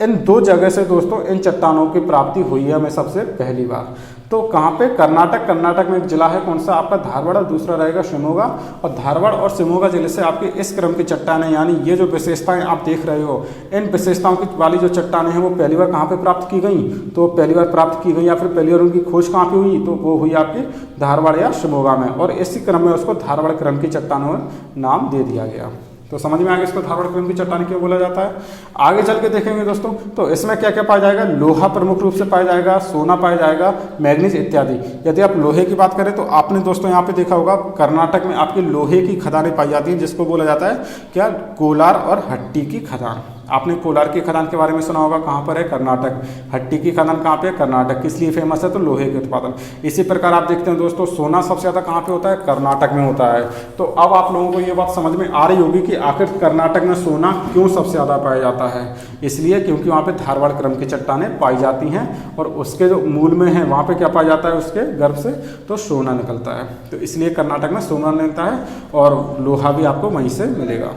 इन दो जगह से दोस्तों इन चट्टानों की प्राप्ति हुई है हमें सबसे पहली बार। तो कहाँ पे? कर्नाटक। कर्नाटक में एक जिला है कौन सा? आपका धारवाड़, और दूसरा रहेगा शिमोगा। और धारवाड़ और शिमोगा जिले से आपके इस क्रम की चट्टानें, यानी ये जो विशेषताएं आप देख रहे हो, इन विशेषताओं की वाली जो चट्टानें हैं वो पहली बार कहाँ पे प्राप्त की गई? तो पहली बार प्राप्त की गई, या फिर पहली बार उनकी खोज कहाँ पे हुई? तो वो हुई आपकी धारवाड़ या शिमोगा में, और इसी क्रम में उसको धारवाड़ क्रम की चट्टानों नाम दे दिया गया। तो समझ में आ गया इसको धारवाड़ क्रम की चट्टान क्यों बोला जाता है। आगे चल के देखेंगे दोस्तों तो इसमें क्या क्या पाया जाएगा? लोहा प्रमुख रूप से पाया जाएगा, सोना पाया जाएगा, मैग्नीज इत्यादि। यदि आप लोहे की बात करें तो आपने दोस्तों यहाँ पे देखा होगा कर्नाटक में आपकी लोहे की खदानें पाई जाती हैं, जिसको बोला जाता है क्या? कोलार और हट्टी की खदान। आपने कोलार की खदान के बारे में सुना होगा, कहाँ पर है? कर्नाटक। हट्टी की खदान कहाँ पे है? कर्नाटक। किस लिए फेमस है? तो लोहे के उत्पादन। इसी प्रकार आप देखते हैं दोस्तों, सोना सबसे ज़्यादा कहाँ पे होता है? कर्नाटक में होता है। तो अब आप लोगों को ये बात समझ में आ रही होगी कि आखिर कर्नाटक में सोना क्यों सबसे ज़्यादा पाया जाता है। इसलिए क्योंकि वहाँ पे धारवाड़ क्रम की चट्टानें पाई जाती हैं और उसके जो मूल में है वहाँ पे क्या पाया जाता है? उसके गर्भ से तो सोना निकलता है। तो इसलिए कर्नाटक में सोना मिलता है और लोहा भी आपको वहीं से मिलेगा।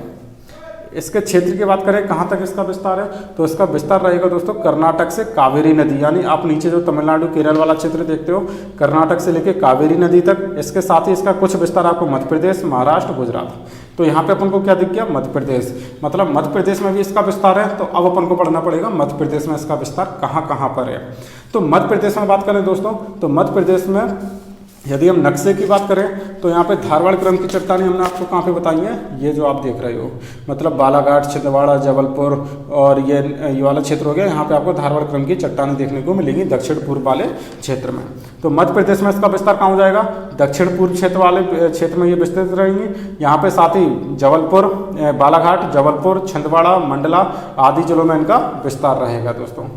इसके क्षेत्र की बात करें, कहाँ तक इसका विस्तार है? तो इसका विस्तार रहेगा दोस्तों कर्नाटक से कावेरी नदी, यानी आप नीचे जो तमिलनाडु केरल वाला क्षेत्र देखते हो, कर्नाटक से लेकर कावेरी नदी तक। इसके साथ ही इसका कुछ विस्तार आपको मध्य प्रदेश, महाराष्ट्र, गुजरात। तो यहाँ पे अपन को क्या दिख गया? मध्य प्रदेश। मतलब मध्य प्रदेश में भी इसका विस्तार है। तो अब अपन को पढ़ना पड़ेगा मध्य प्रदेश में इसका विस्तार कहाँ कहाँ पर है। तो मध्य प्रदेश में बात करें दोस्तों, तो मध्य प्रदेश में यदि हम नक्शे की बात करें तो यहाँ पे धारवाड़ क्रम की चट्टानें हमने आपको कहाँ पे बताई हैं? ये जो आप देख रहे हो, मतलब बालाघाट, छिंदवाड़ा, जबलपुर और ये वाला क्षेत्र हो गया। यहाँ पे आपको धारवाड़ क्रम की चट्टानें देखने को मिलेंगी दक्षिण पूर्व वाले क्षेत्र में। तो मध्य प्रदेश में इसका विस्तार कहाँ हो जाएगा? दक्षिण पूर्व क्षेत्र वाले क्षेत्र में ये विस्तृत रहेंगी। यहाँ पे साथ ही जबलपुर, बालाघाट, जबलपुर, छिंदवाड़ा, मंडला आदि जिलों में इनका विस्तार रहेगा दोस्तों।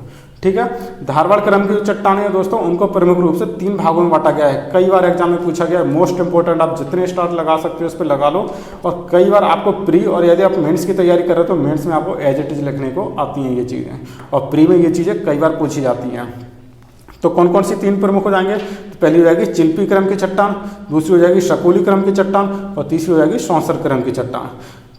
ठीक है। धारवाड़ क्रम की जो चट्टानें हैं दोस्तों, उनको प्रमुख रूप से 3 भागों में बांटा गया है। कई बार एग्जाम में पूछा गया है, मोस्ट इंपोर्टेंट, आप जितने स्टार लगा सकते हो उस पर लगा लो। और कई बार आपको प्री और यदि आप मेंस की तैयारी कर रहे हो तो मेंस में आपको एज इट इज लिखने को आती हैं ये चीज़ें, और प्री में ये चीज़ें कई बार पूछी जाती हैं। तो कौन कौन सी 3 प्रमुख हो जाएंगे? तो पहली हो जाएगी चिल्पी क्रम की चट्टान, दूसरी हो जाएगी शकोली क्रम की चट्टान और तीसरी हो जाएगी सौंसर क्रम की चट्टान।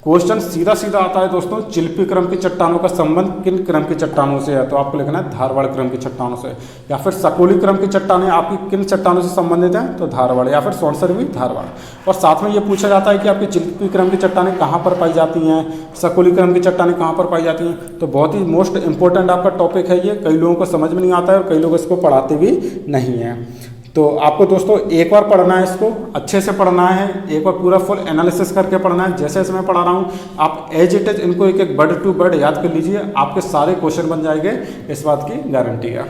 क्वेश्चन सीधा सीधा आता है दोस्तों, चिल्पी क्रम की चट्टानों का संबंध किन क्रम की चट्टानों से है? तो आपको लिखना है धारवाड़ क्रम की चट्टानों से। या फिर शकोली क्रम की चट्टानें आपकी किन चट्टानों से संबंधित हैं? तो धारवाड़। या फिर सौंसर भी धारवाड़। और साथ में ये पूछा जाता है कि आपकी चिल्पी क्रम की चट्टानें कहाँ पर पाई जाती हैं, शकोली क्रम की चट्टानें कहाँ पर पाई जाती हैं। तो बहुत ही मोस्ट इंपॉर्टेंट आपका टॉपिक है ये। कई लोगों को समझ में नहीं आता है और कई लोग इसको पढ़ाते भी नहीं हैं। तो आपको दोस्तों एक बार पढ़ना है, इसको अच्छे से पढ़ना है, एक बार पूरा फुल एनालिसिस करके पढ़ना है। जैसे जैसे मैं पढ़ा रहा हूँ आप एज इट इज इनको एक एक वर्ड टू वर्ड याद कर लीजिए, आपके सारे क्वेश्चन बन जाएंगे, इस बात की गारंटी है।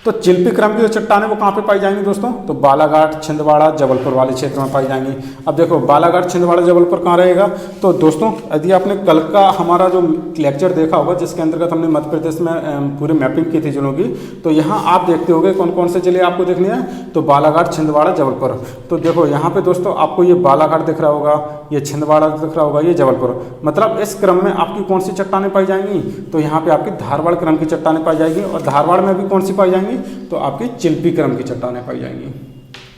तो चिल्पी क्रम की जो चट्टानें वो कहाँ पे पाई जाएंगी दोस्तों? तो बालाघाट, छिंदवाड़ा, जबलपुर वाले क्षेत्र में पाई जाएंगी। अब देखो बालाघाट, छिंदवाड़ा, जबलपुर कहाँ रहेगा? तो दोस्तों यदि आपने कल का हमारा जो लेक्चर देखा होगा जिसके अंतर्गत हमने मध्य प्रदेश में पूरी मैपिंग की थी जिलों की, तो यहाँ आप देखते होंगे कौन कौन से जिले आपको देखने हैं। तो बालाघाट, छिंदवाड़ा, जबलपुर। तो देखो यहाँ पे दोस्तों आपको ये बालाघाट दिख रहा होगा, ये छिंदवाड़ा दिख रहा होगा, ये जबलपुर। मतलब इस क्रम में आपकी कौन सी चट्टानें पाई जाएंगी? तो यहाँ पे आपकी धारवाड़ क्रम की चट्टानें पाई जाएंगी। और धारवाड़ में भी कौन सी पाई जाएंगी? तो आपकी चिल्पी क्रम की चट्टानें पाई जाएंगी।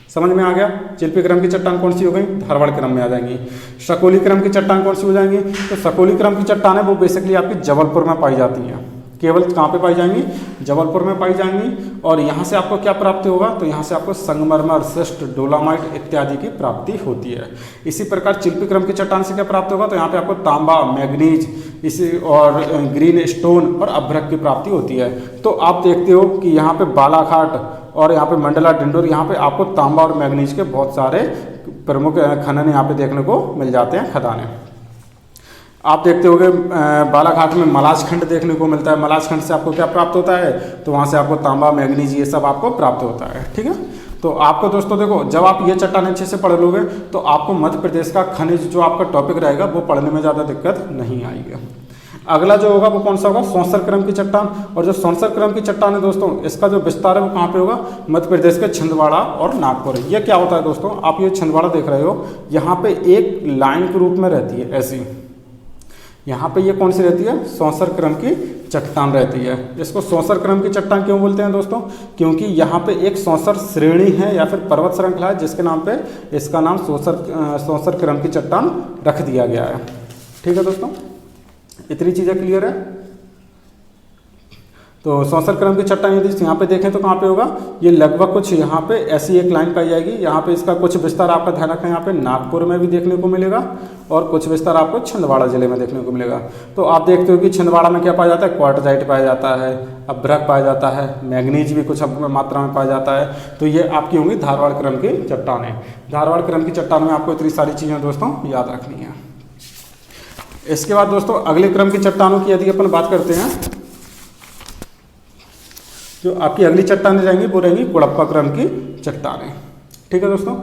समझ में आ गया? चिल्पी क्रम की चट्टान कौन सी हो गई? धारवाड़ क्रम में आ जाएंगी। शकोली क्रम की चट्टान कौन सी हो जाएंगी? तो शकोली क्रम की चट्टानें वो बेसिकली आपकी जबलपुर में पाई जाती हैं। केवल कहाँ पे पाई जाएंगी? जबलपुर में पाई जाएंगी। और यहाँ से आपको क्या प्राप्ति होगा? तो यहाँ से आपको संगमरमर, शिस्ट, डोलामाइट इत्यादि की प्राप्ति होती है। इसी प्रकार चिल्पी क्रम की चट्टान से क्या प्राप्त होगा? तो यहाँ पे आपको तांबा, मैग्नीज इसी और ग्रीन स्टोन और अभ्रक की प्राप्ति होती है। तो आप देखते हो कि यहाँ पे बालाघाट और यहाँ पे मंडला, डिंडोर, यहाँ पे आपको तांबा और मैग्नीज के बहुत सारे प्रमुख खनन यहाँ पे देखने को मिल जाते हैं, खदानें। आप देखते होंगे बालाघाट में मलाज खंड देखने को मिलता है। मलाज खंड से आपको क्या प्राप्त होता है? तो वहाँ से आपको तांबा, मैग्नीज ये सब आपको प्राप्त होता है। ठीक है। तो आपको दोस्तों देखो, जब आप ये चट्टान अच्छे से पढ़ लोगे तो आपको मध्य प्रदेश का खनिज जो आपका टॉपिक रहेगा वो पढ़ने में ज़्यादा दिक्कत नहीं आएगी। अगला जो होगा वो कौन सा होगा? सौंसर क्रम की चट्टान। और जो सौंसर क्रम की चट्टान है दोस्तों, इसका जो विस्तार है वो कहाँ पे होगा? मध्य प्रदेश के छिंदवाड़ा और नागपुर। ये क्या होता है दोस्तों? आप ये छिंदवाड़ा देख रहे हो, यहाँ पे एक लाइन के रूप में रहती है ऐसी। यहाँ पे ये कौन सी रहती है? सौंसर क्रम की चट्टान रहती है। इसको सौंसर क्रम की चट्टान क्यों बोलते हैं दोस्तों? क्योंकि यहाँ पे एक सौंसर श्रेणी है या फिर पर्वत श्रृंखला है जिसके नाम पे इसका नाम सौंसर क्रम की चट्टान रख दिया गया है। ठीक है दोस्तों, इतनी चीज़ें क्लियर है। तो सौंसर क्रम की चट्टान यदि यहाँ पे देखें तो कहाँ पे होगा? ये लगभग कुछ यहाँ पे ऐसी एक लाइन पाई जाएगी। यहाँ पे इसका कुछ विस्तार आपका ध्यान रखें, यहाँ पे नागपुर में भी देखने को मिलेगा और कुछ विस्तार आपको छिंदवाड़ा जिले में देखने को मिलेगा। तो आप देखते हो कि छिंदवाड़ा में क्या पाया जाता है? क्वार्टजाइट पाया जाता है, अभ्रक पाया जाता है, मैग्नीज भी कुछ मात्रा में पाया जाता है। तो ये आपकी होंगी धारवाड़ क्रम की चट्टानें। धारवाड़ क्रम की चट्टान में आपको इतनी सारी चीज़ें दोस्तों याद रखनी है। इसके बाद दोस्तों अगले क्रम की चट्टानों की यदि अपन बात करते हैं, जो आपकी अगली चट्टानें रहेंगी वो रहेंगी कुड़प्पा क्रम की चट्टानें। ठीक है दोस्तों,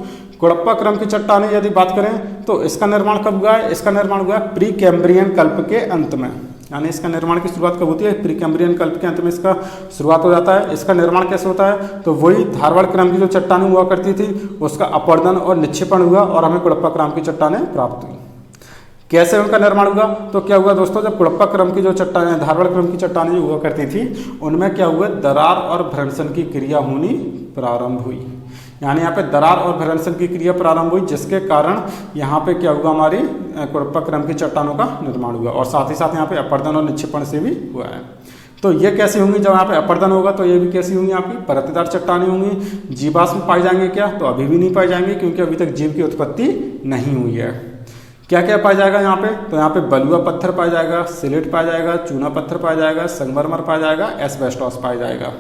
कुड़प्पा क्रम की चट्टानें यदि बात करें तो इसका निर्माण कब हुआ है? इसका निर्माण हुआ है प्री कैम्ब्रियन कल्प के अंत में। यानी इसका निर्माण की शुरुआत कब होती है? प्री कैम्ब्रियन कल्प के अंत में इसका शुरुआत हो जाता है। इसका निर्माण कैसे होता है? तो वही धारवाड़ क्रम की जो चट्टानें हुआ करती थी उसका अपवर्तन और निक्षेपण हुआ और हमें कुड़प्पा क्रम की चट्टानें प्राप्त हुई। कैसे उनका निर्माण हुआ? तो क्या हुआ दोस्तों, जब कुड़प्पा क्रम की जो चट्टानें, धारवाड़ क्रम की चट्टानें जो हुआ करती थी उनमें क्या हुआ, दरार और भ्रंशन की क्रिया होनी प्रारंभ हुई। यानी यहाँ पे दरार और भ्रंशन की क्रिया प्रारंभ हुई, जिसके कारण यहाँ पे क्या हुआ, हमारी कुड़प्पा क्रम की चट्टानों का निर्माण हुआ और साथ ही साथ यहाँ पे अपवर्तन और निक्षेपण से भी हुआ है। तो ये कैसी होंगी? जब यहाँ पे अपवर्तन होगा तो ये भी कैसी होंगी, आपकी परतदार चट्टानें होंगी। जीवाश्म पाए जाएंगे क्या? तो अभी भी नहीं पाए जाएंगे, क्योंकि अभी तक जीव की उत्पत्ति नहीं हुई है। क्या क्या पाया जाएगा यहाँ पे? तो यहाँ पे बलुआ पत्थर पाया जाएगा, सिलेट पाया जाएगा, चूना पत्थर पाया जाएगा, संगमरमर पाया जाएगा, एस्बेस्टॉस पाया जाएगा।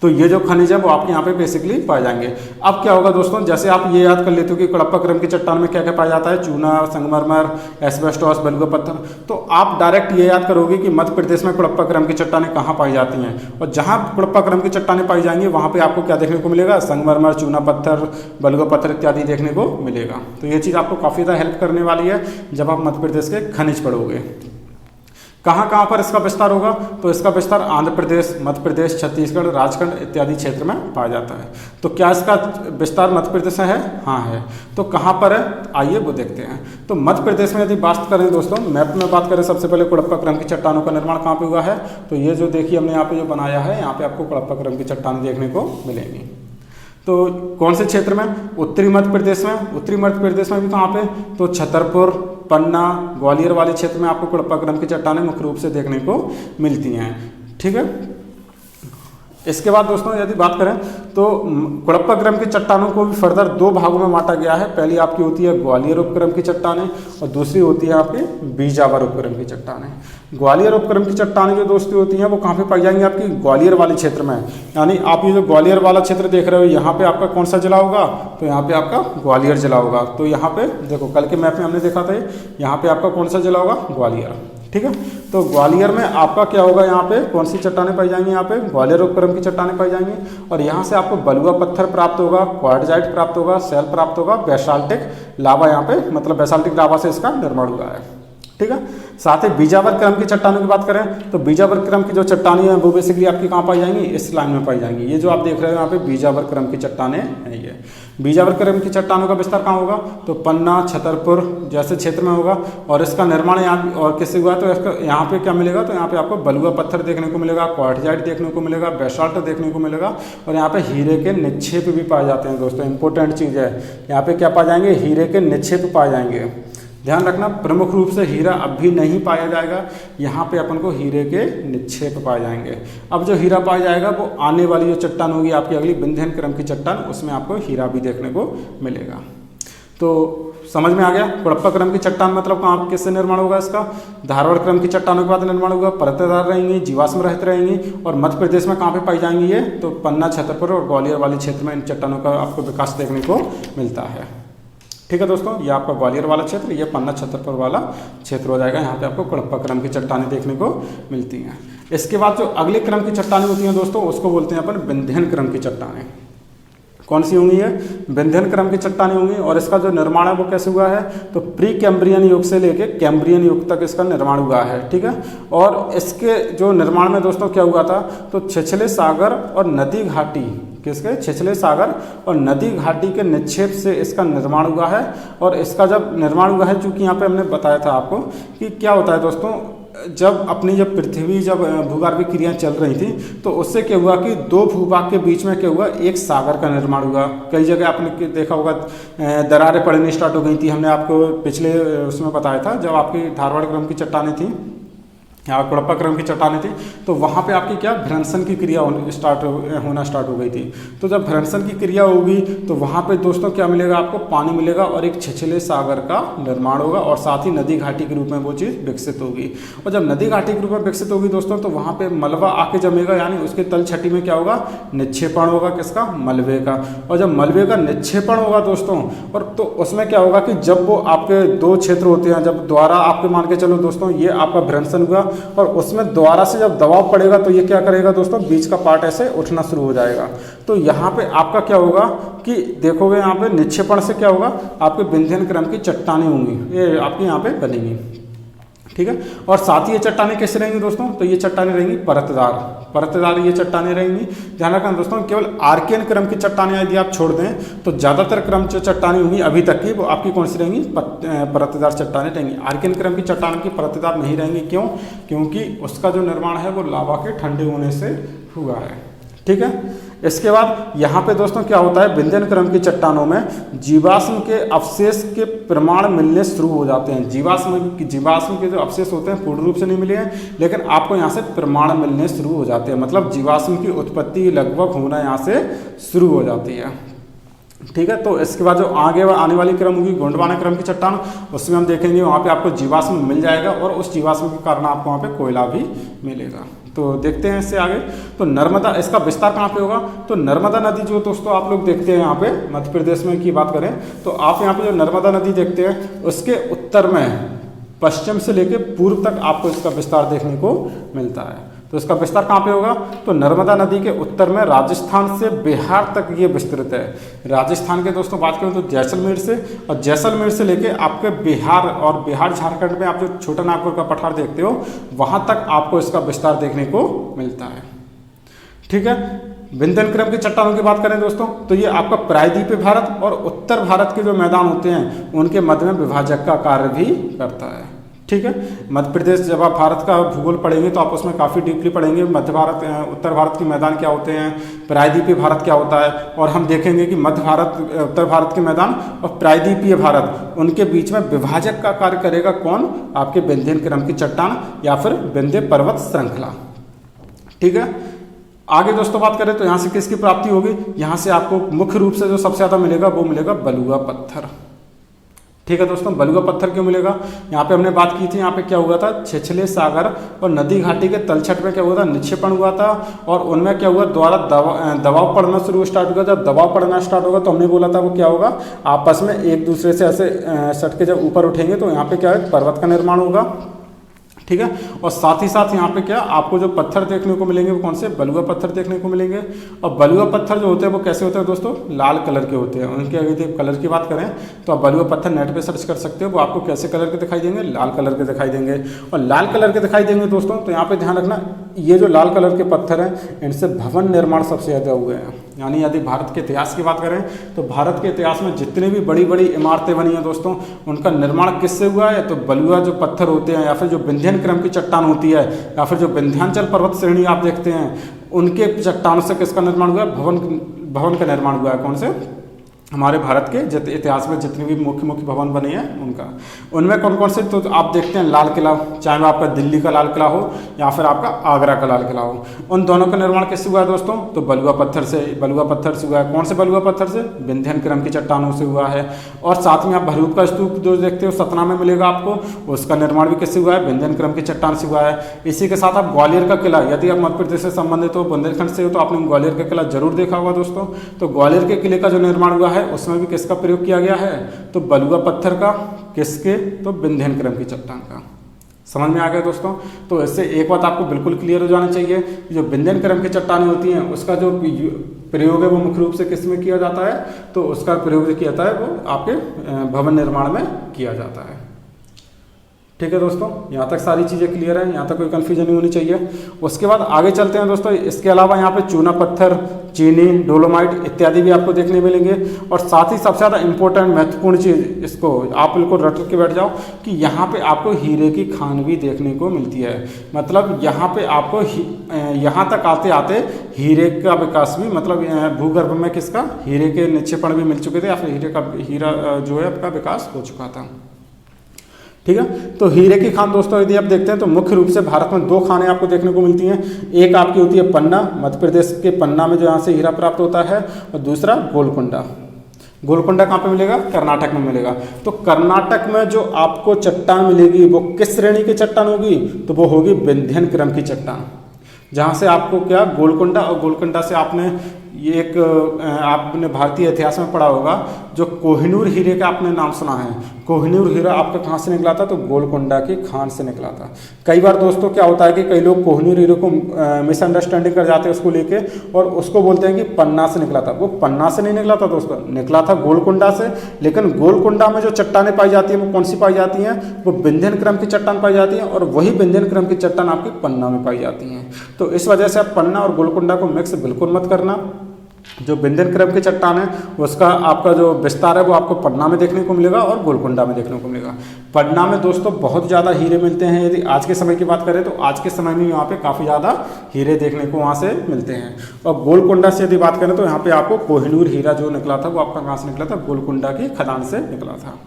तो ये जो खनिज है वो आपके यहाँ पे बेसिकली पाए जाएंगे। अब क्या होगा दोस्तों, जैसे आप ये याद कर लेते हो कि कुड़प्पा क्रम की चट्टान में क्या क्या पाया जाता है, चूना, संगमरमर, एस्बेस्टॉस, बलुआ पत्थर, तो आप डायरेक्ट ये याद करोगे कि मध्य प्रदेश में कुड़प्पा क्रम की चट्टानें कहाँ पाई जाती हैं, और जहाँ कुड़प्पा क्रम की चट्टानें पाई जाएंगी वहाँ पे आपको क्या देखने को मिलेगा, संगमरमर, चूना पत्थर, बलुआ पत्थर इत्यादि देखने को मिलेगा। तो ये चीज़ आपको काफ़ी ज़्यादा हेल्प करने वाली है जब आप मध्य प्रदेश के खनिज पढ़ोगे। कहाँ कहाँ पर इसका विस्तार होगा? तो इसका विस्तार आंध्र प्रदेश, मध्य प्रदेश, छत्तीसगढ़, राजखंड इत्यादि क्षेत्र में पाया जाता है। तो क्या इसका विस्तार मध्य प्रदेश में है? हाँ है। तो कहाँ पर है, आइए वो देखते हैं। तो मध्य प्रदेश में यदि बात करें दोस्तों, मैप में बात करें, सबसे पहले कुड़प्पा क्रम की चट्टानों का निर्माण कहाँ पे हुआ है? तो ये जो देखिए हमने यहाँ पे जो बनाया है, यहाँ पे आपको कुड़प्पा क्रम की चट्टानें देखने को मिलेंगी। तो कौन से क्षेत्र में? उत्तरी मध्य प्रदेश में। उत्तरी मध्य प्रदेश में भी कहाँ पे? तो छतरपुर, पन्ना, ग्वालियर वाले क्षेत्र में आपको कुड़प्पा क्रम की चट्टानें मुख्य रूप से देखने को मिलती हैं। ठीक है। इसके बाद दोस्तों यदि बात करें तो कुड़प्पा क्रम की चट्टानों को भी फर्दर दो भागों में बांटा गया है। पहली आपकी होती है ग्वालियर उपक्रम की चट्टानें और दूसरी होती है आपकी बीजावर उपक्रम की चट्टानें। ग्वालियर उपक्रम की चट्टानें जो दोस्तों होती हैं वो कहाँ पे पाई जाएंगी? आपकी ग्वालियर वाले क्षेत्र में। यानी आप ये जो ग्वालियर वाला क्षेत्र देख रहे हो, यहाँ पे आपका कौन सा जिला होगा? तो यहाँ पे आपका ग्वालियर जिला होगा। तो यहाँ पे देखो, कल के मैप में हमने देखा था, यहाँ पे आपका कौन सा जिला होगा? ग्वालियर। ठीक है। तो ग्वालियर में आपका क्या होगा, यहाँ पे कौन सी चट्टानें पाई जाएंगी? यहाँ पे ग्वालियर उपक्रम की चट्टानें पाई जाएंगी और यहाँ से आपको बलुआ पत्थर प्राप्त होगा, क्वार्टजाइट प्राप्त होगा, सेल प्राप्त होगा, बेसाल्टिक लावा, यहाँ पे मतलब बेसाल्टिक लावा से इसका निर्माण हुआ है। ठीक है। साथ ही बीजावर क्रम की चट्टानों की बात करें तो बीजावर क्रम की जो चट्टानें हैं वो बेसिकली आपकी कहाँ पाई जाएंगी? इस लाइन में पाई जाएंगी। ये जो आप देख रहे हो यहाँ पे बीजावर क्रम की चट्टानें हैं। ये बीजावर क्रम की चट्टानों का विस्तार कहाँ होगा? तो पन्ना, छतरपुर जैसे क्षेत्र में होगा और इसका निर्माण यहाँ और किससे हुआ? तो इसका यहाँ पे क्या मिलेगा? तो यहाँ पे आपको बलुआ पत्थर देखने को मिलेगा, क्वार्टजाइट देखने को मिलेगा, बेसाल्ट देखने को मिलेगा और यहाँ पे हीरे के निक्षेप भी पाए जाते हैं। दोस्तों इंपॉर्टेंट चीज़ है, यहाँ पे क्या पाए जाएंगे? हीरे के निक्षेप पाए जाएंगे। ध्यान रखना, प्रमुख रूप से हीरा अब भी नहीं पाया जाएगा, यहाँ पे अपन को हीरे के निक्षेप पाए जाएंगे। अब जो हीरा पाया जाएगा वो आने वाली जो चट्टान होगी आपकी अगली विंध्यन क्रम की चट्टान, उसमें आपको हीरा भी देखने को मिलेगा। तो समझ में आ गया, कुड़प्पा क्रम की चट्टान मतलब कहाँ किससे निर्माण होगा इसका? धारवाड़ क्रम की चट्टानों के बाद निर्माण होगा, परतदार रहेंगी, जीवाश्म रहित रहेंगी और मध्य प्रदेश में कहाँ पे पाई जाएंगी ये? तो पन्ना, छतरपुर और ग्वालियर वाले क्षेत्र में इन चट्टानों का आपको विकास देखने को मिलता है। ठीक है दोस्तों, ये आपका ग्वालियर वाला क्षेत्र, ये पन्ना छतरपुर वाला क्षेत्र हो जाएगा। यहाँ पे आपको कुड़प्पा क्रम की चट्टानें देखने को मिलती हैं। इसके बाद जो अगले क्रम की चट्टानें होती हैं दोस्तों, उसको बोलते हैं अपन विंध्यन क्रम की चट्टानें। कौन सी होंगी ये? विंध्यन क्रम की चट्टानें होंगी और इसका जो निर्माण है वो कैसे हुआ है? तो प्री कैम्ब्रियन युग से लेके कैम्ब्रियन युग तक इसका निर्माण हुआ है। ठीक है। और इसके जो निर्माण में दोस्तों क्या हुआ था? तो छिछले सागर और नदी घाटी, किसके? छिछले सागर और नदी घाटी के निक्षेप से इसका निर्माण हुआ है। और इसका जब निर्माण हुआ है, चूंकि यहाँ पे हमने बताया था आपको कि क्या होता है दोस्तों, जब पृथ्वी भूगर्भीय क्रियाएं चल रही थी तो उससे क्या हुआ कि दो भूभाग के बीच में क्या हुआ? एक सागर का निर्माण हुआ। कई जगह आपने देखा होगा दरारें पड़नी स्टार्ट हो गई थी। हमने आपको पिछले उसमें बताया था, जब आपकी धारवाड़ क्रम की चट्टानें थी, यहाँ कुड़प्पा क्रम की चट्टानें थी, तो वहाँ पे आपकी क्या भ्रंशन की क्रिया होना स्टार्ट हो गई थी। तो जब भ्रंशन की क्रिया होगी तो वहाँ पे दोस्तों क्या मिलेगा? आपको पानी मिलेगा और एक छिछले सागर का निर्माण होगा और साथ ही नदी घाटी के रूप में वो चीज़ विकसित होगी। और जब नदी घाटी के रूप में विकसित होगी दोस्तों, तो वहाँ पे मलबा आके जमेगा, यानी उसके तल छठी में क्या होगा? निक्षेपण होगा। किसका? मलबे का। और जब मलबे का निक्षेपण होगा दोस्तों, और तो उसमें क्या होगा कि जब वो आपके दो क्षेत्र होते हैं, जब द्वारा आपके मान के चलो दोस्तों, ये आपका भ्रंशन हुआ और उसमें दोबारा से जब दबाव पड़ेगा तो ये क्या करेगा दोस्तों? बीच का पार्ट ऐसे उठना शुरू हो जाएगा। तो यहाँ पे आपका क्या होगा कि देखोगे यहाँ पे निक्षेपण से क्या होगा? आपके विंध्यन क्रम की चट्टानें होंगी, ये आपकी यहाँ पे बनेंगी। ठीक है। और साथ ही ये चट्टानें कैसे रहेंगी दोस्तों, तो ये चट्टानें रहेंगी परतदार ये चट्टानें रहेंगी। ध्यान रखना दोस्तों, केवल आर्कियन क्रम की चट्टानें यदि आप छोड़ दें तो ज़्यादातर क्रम जो चट्टानें होंगी अभी तक की, वो आपकी कौन सी रहेंगी, परतदार चट्टानें रहेंगी। आर्कियन क्रम की चट्टानों की परतदार नहीं रहेंगी, क्यों, क्योंकि उसका जो निर्माण है वो लावा के ठंडे होने से हुआ है। ठीक है। इसके बाद यहाँ पे दोस्तों क्या होता है, विंध्यन क्रम की चट्टानों में जीवाश्म के अवशेष के प्रमाण मिलने शुरू हो जाते हैं। जीवाश्म के जो अवशेष होते हैं पूर्ण रूप से नहीं मिले हैं, लेकिन आपको यहाँ से प्रमाण मिलने शुरू हो जाते हैं, मतलब जीवाश्म की उत्पत्ति लगभग होना यहाँ से शुरू हो जाती है। ठीक है। तो इसके बाद जो आगे आने वाली क्रम होगी गोंडवाना क्रम की चट्टान, उसमें हम देखेंगे वहाँ पे आपको जीवाश्म मिल जाएगा और उस जीवाश्म के कारण आपको वहाँ पे कोयला भी मिलेगा। तो देखते हैं इससे आगे। तो नर्मदा, इसका विस्तार कहाँ पे होगा, तो नर्मदा नदी जो दोस्तों आप लोग देखते हैं यहाँ पे मध्य प्रदेश में की बात करें तो आप यहाँ पे जो नर्मदा नदी देखते हैं उसके उत्तर में पश्चिम से लेकर पूर्व तक आपको इसका विस्तार देखने को मिलता है। तो इसका विस्तार कहाँ पे होगा, तो नर्मदा नदी के उत्तर में राजस्थान से बिहार तक ये विस्तृत है। राजस्थान के दोस्तों बात करें तो जैसलमेर से, और जैसलमेर से लेके आपके बिहार, और बिहार झारखंड में आप जो छोटा नागपुर का पठार देखते हो वहां तक आपको इसका विस्तार देखने को मिलता है। ठीक है। विंध्यन क्रम की चट्टानों की बात करें दोस्तों तो ये आपका प्रायद्वीपीय भारत और उत्तर भारत के जो मैदान होते हैं उनके मध्य में विभाजक का कार्य भी करता है। ठीक है। मध्य प्रदेश, जब आप भारत का भूगोल पढ़ेंगे तो आप उसमें काफ़ी डीपली पढ़ेंगे, मध्य भारत उत्तर भारत के मैदान क्या होते हैं, प्रायद्वीपीय भारत क्या होता है, और हम देखेंगे कि मध्य भारत उत्तर भारत के मैदान और प्रायद्वीपीय भारत उनके बीच में विभाजक का कार्य करेगा कौन, आपके विंध्यन क्रम की चट्टान या फिर विंध्य पर्वत श्रृंखला। ठीक है। आगे दोस्तों बात करें तो यहाँ से किसकी प्राप्ति होगी, यहाँ से आपको मुख्य रूप से जो सबसे ज़्यादा मिलेगा वो मिलेगा बलुआ पत्थर। ठीक है दोस्तों, बलुआ पत्थर क्यों मिलेगा, यहाँ पे हमने बात की थी, यहाँ पे क्या हुआ था, छिछले सागर और नदी घाटी के तलछट में क्या हुआ था, निक्षेपण हुआ था, और उनमें क्या हुआ, द्वारा दबाव पड़ना शुरू स्टार्ट हुआ। जब दबाव पड़ना स्टार्ट होगा तो हमने बोला था वो क्या होगा, आपस में एक दूसरे से ऐसे सट के जब ऊपर उठेंगे तो यहाँ पे क्या है, पर्वत का निर्माण होगा। ठीक है। और साथ ही साथ यहाँ पे क्या आपको जो पत्थर देखने को मिलेंगे वो कौन से, बलुआ पत्थर देखने को मिलेंगे। और बलुआ पत्थर जो होते हैं वो कैसे होते हैं दोस्तों, लाल कलर के होते हैं। उनके अगर कलर की बात करें तो आप बलुआ पत्थर नेट पे सर्च कर सकते हो, वो आपको कैसे कलर के दिखाई देंगे, लाल कलर के दिखाई देंगे। और लाल कलर के दिखाई देंगे दोस्तों तो यहाँ पे ध्यान रखना, ये जो लाल कलर के पत्थर हैं इनसे भवन निर्माण सबसे ज़्यादा हुए हैं। यानी यदि भारत के इतिहास की बात करें तो भारत के इतिहास में जितनी भी बड़ी बड़ी इमारतें बनी हैं दोस्तों उनका निर्माण किससे हुआ है, तो बलुआ जो पत्थर होते हैं या फिर जो विंध्यन क्रम की चट्टान होती है या फिर जो विंध्याचल पर्वत श्रेणी आप देखते हैं उनके चट्टानों से किसका निर्माण हुआ है, भवन का निर्माण हुआ है। कौन से, हमारे भारत के इतिहास में जितने भी मुख्य मुख्य भवन बने हैं उनका, उनमें कौन कौन से, तो आप देखते हैं लाल किला, चाहे वो आपका दिल्ली का लाल किला हो या फिर आपका आगरा का लाल किला हो, उन दोनों का निर्माण किससे हुआ है दोस्तों, तो बलुआ पत्थर से हुआ है। कौन से बलुआ पत्थर से, विंध्यन क्रम की चट्टानों से हुआ है। और साथ में आप भरूच का स्तूप जो देखते हो सतना में मिलेगा आपको, उसका निर्माण भी किससे हुआ है, विंध्यन क्रम की चट्टान से हुआ है। इसी के साथ आप ग्वालियर का किला, यदि आप मध्य प्रदेश से संबंधित हो, बुंदेलखंड से हो, तो आपने ग्वालियर का किला जरूर देखा होगा दोस्तों। तो ग्वालियर के किले का जो निर्माण हुआ है उसमें भी किसका प्रयोग किया गया है, तो बलुआ पत्थर का, किसके, तो विंध्यन क्रम की चट्टान का। समझ में आ गया दोस्तों। तो इससे एक बात आपको बिल्कुल क्लियर हो जाना चाहिए, जो विंध्यन क्रम की चट्टानें होती हैं उसका जो प्रयोग है वो मुख्य रूप से किस में किया जाता है, तो उसका प्रयोग जो किया जाता है वो आपके भवन निर्माण में किया जाता है। ठीक है दोस्तों, यहाँ तक सारी चीज़ें क्लियर हैं, यहाँ तक कोई कन्फ्यूजन नहीं होनी चाहिए। उसके बाद आगे चलते हैं दोस्तों। इसके अलावा यहाँ पे चूना पत्थर, चीनी, डोलोमाइट इत्यादि भी आपको देखने मिलेंगे। और साथ ही सबसे ज़्यादा इंपॉर्टेंट महत्वपूर्ण चीज़, इसको आप बिल्कुल रट के बैठ जाओ कि यहाँ पे आपको हीरे की खान भी देखने को मिलती है। मतलब यहाँ पे आपको यहाँ तक आते आते हीरे का विकास भी, मतलब भूगर्भ में किसका, हीरे के निक्षेपण भी मिल चुके थे या फिर हीरा जो है आपका विकास हो चुका था। ठीक है। तो हीरे की खान दोस्तों यदि आप देखते हैं तो मुख्य रूप से भारत में दो खानें आपको देखने को मिलती हैं। एक आपकी होती है पन्ना, मध्य प्रदेश के पन्ना में जो यहाँ से हीरा प्राप्त होता है, और दूसरा गोलकुंडा। गोलकुंडा कहाँ पे मिलेगा, कर्नाटक में मिलेगा। तो कर्नाटक में जो आपको चट्टान मिलेगी वो किस श्रेणी की चट्टान होगी, तो वो होगी विंध्यन क्रम की चट्टान, जहाँ से आपको क्या गोलकुंडा, और गोलकुंडा से आपने ये एक आपने भारतीय इतिहास में पढ़ा होगा, जो कोहिनूर हीरे का आपने नाम सुना है। कोहिनूर हीरा आपका कहाँ से निकला था? तो गोलकुंडा की खान से निकला था। कई बार दोस्तों क्या होता है कि कई लोग कोहिनूर हीरे को मिसअंडरस्टैंडिंग कर जाते हैं उसको लेके, और उसको बोलते हैं कि पन्ना से निकला था। वो पन्ना से नहीं निकला था दोस्तों, निकला था गोलकुंडा से। लेकिन गोलकुंडा में जो चट्टानें पाई जाती हैं वो कौन सी पाई जाती हैं? वो विंध्यन क्रम की चट्टान पाई जाती हैं, और वही विंध्यन क्रम की चट्टान आपकी पन्ना में पाई जाती हैं। तो इस वजह से आप पन्ना और गोलकुंडा को मिक्स बिल्कुल मत करना। जो विंध्यन क्रम की चट्टान है उसका आपका जो विस्तार है वो आपको पन्ना में देखने को मिलेगा और गोलकुंडा में देखने को मिलेगा। पन्ना में दोस्तों बहुत ज़्यादा हीरे मिलते हैं। यदि आज के समय की बात करें तो आज के समय में यहाँ पे काफ़ी ज़्यादा हीरे देखने को वहाँ से मिलते हैं। और गोलकुंडा से यदि बात करें तो यहाँ पे आपको कोहिनूर हीरा जो निकला था वो आपका कहाँ से निकला था? गोलकुंडा की खदान से निकला था।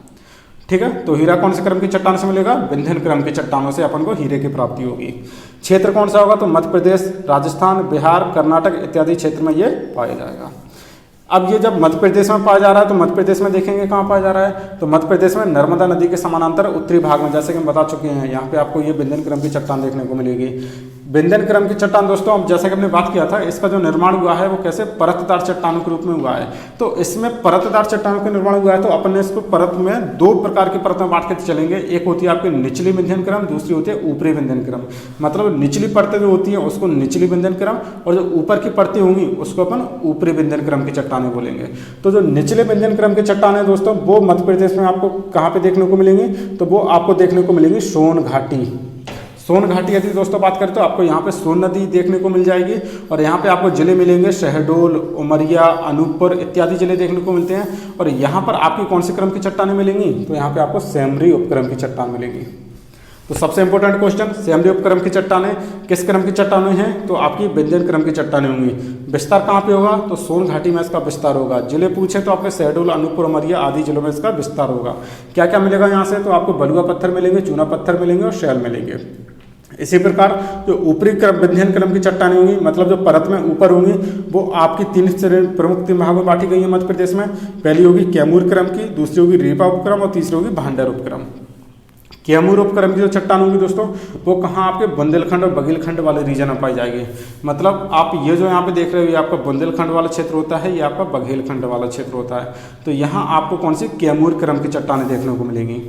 ठीक है, तो हीरा कौन से क्रम की चट्टान से मिलेगा? विंध्यन क्रम की चट्टानों से अपन को हीरे की प्राप्ति होगी। क्षेत्र कौन सा होगा? तो मध्य प्रदेश, राजस्थान, बिहार, कर्नाटक इत्यादि क्षेत्र में ये पाया जाएगा। अब ये जब मध्य प्रदेश में पाया जा रहा है तो मध्य प्रदेश में देखेंगे कहाँ पाया जा रहा है? तो मध्य प्रदेश में नर्मदा नदी के समानांतर उत्तरी भाग में, जैसे कि हम बता चुके हैं, यहाँ पे आपको ये विंध्यन क्रम की चट्टान देखने को मिलेगी। विंध्यन क्रम की चट्टान दोस्तों, अब जैसा कि हमने बात किया था, इसका जो निर्माण हुआ है वो कैसे? परतदार चट्टानों के रूप में हुआ है। तो इसमें परतदार चट्टानों का निर्माण हुआ है तो अपन ने इसको परत में दो प्रकार की परत में बांट के चलेंगे। एक होती है आपकी निचली विंध्यन क्रम, दूसरी होती है ऊपरी विंध्यन क्रम। मतलब निचली परतें जो होती हैं उसको निचली विंध्यन क्रम, और जो ऊपर की परतें होंगी उसको अपन ऊपरी विंध्यन क्रम की चट्टानें बोलेंगे। तो जो निचले विंध्यन क्रम की चट्टानें दोस्तों वो मध्य प्रदेश में आपको कहाँ पे देखने को मिलेंगी? तो वो आपको देखने को मिलेंगी सोन घाटी। सोन घाटी यदि दोस्तों बात करें तो आपको यहाँ पे सोन नदी देखने को मिल जाएगी, और यहाँ पे आपको जिले मिलेंगे शहडोल, उमरिया, अनूपपुर इत्यादि जिले देखने को मिलते हैं। और यहाँ पर आपकी कौन से क्रम की चट्टानें मिलेंगी? तो यहाँ पे आपको सेमरी उपक्रम की चट्टान मिलेगी। तो सबसे इंपॉर्टेंट क्वेश्चन, सेमरी उपक्रम की चट्टानें किस क्रम की चट्टानें हैं? तो आपकी विंध्यन क्रम की चट्टानें होंगी। विस्तार कहाँ पे होगा? तो सोन घाटी में इसका विस्तार होगा। जिले पूछे तो आपके शहडोल, अनूपपुर, उमरिया आदि जिलों में इसका विस्तार होगा। क्या क्या मिलेगा यहाँ से? तो आपको बलुआ पत्थर मिलेंगे, चूना पत्थर मिलेंगे और शैल मिलेंगे। इसी प्रकार जो ऊपरी क्रम विंध्यन क्रम की चट्टानें होंगी, मतलब जो परत में ऊपर होंगी, वो आपकी प्रमुख तीन भागों में बांटी गई है मध्य प्रदेश में। पहली होगी कैमूर क्रम की, दूसरी होगी रीवा उपक्रम और तीसरी होगी भांडर उपक्रम। कैमूर उपक्रम की जो चट्टान होगी दोस्तों वो कहाँ? आपके बुंदेलखंड और बघेलखंड वाले रीजन में पाई जाएगी। मतलब आप ये जो यहाँ पे देख रहे हो ये आपका बुंदेलखंड वाला क्षेत्र होता है, ये आपका बघेलखंड वाला क्षेत्र होता है। तो यहाँ आपको कौन सी? कैमूर क्रम की चट्टानें देखने को मिलेंगी।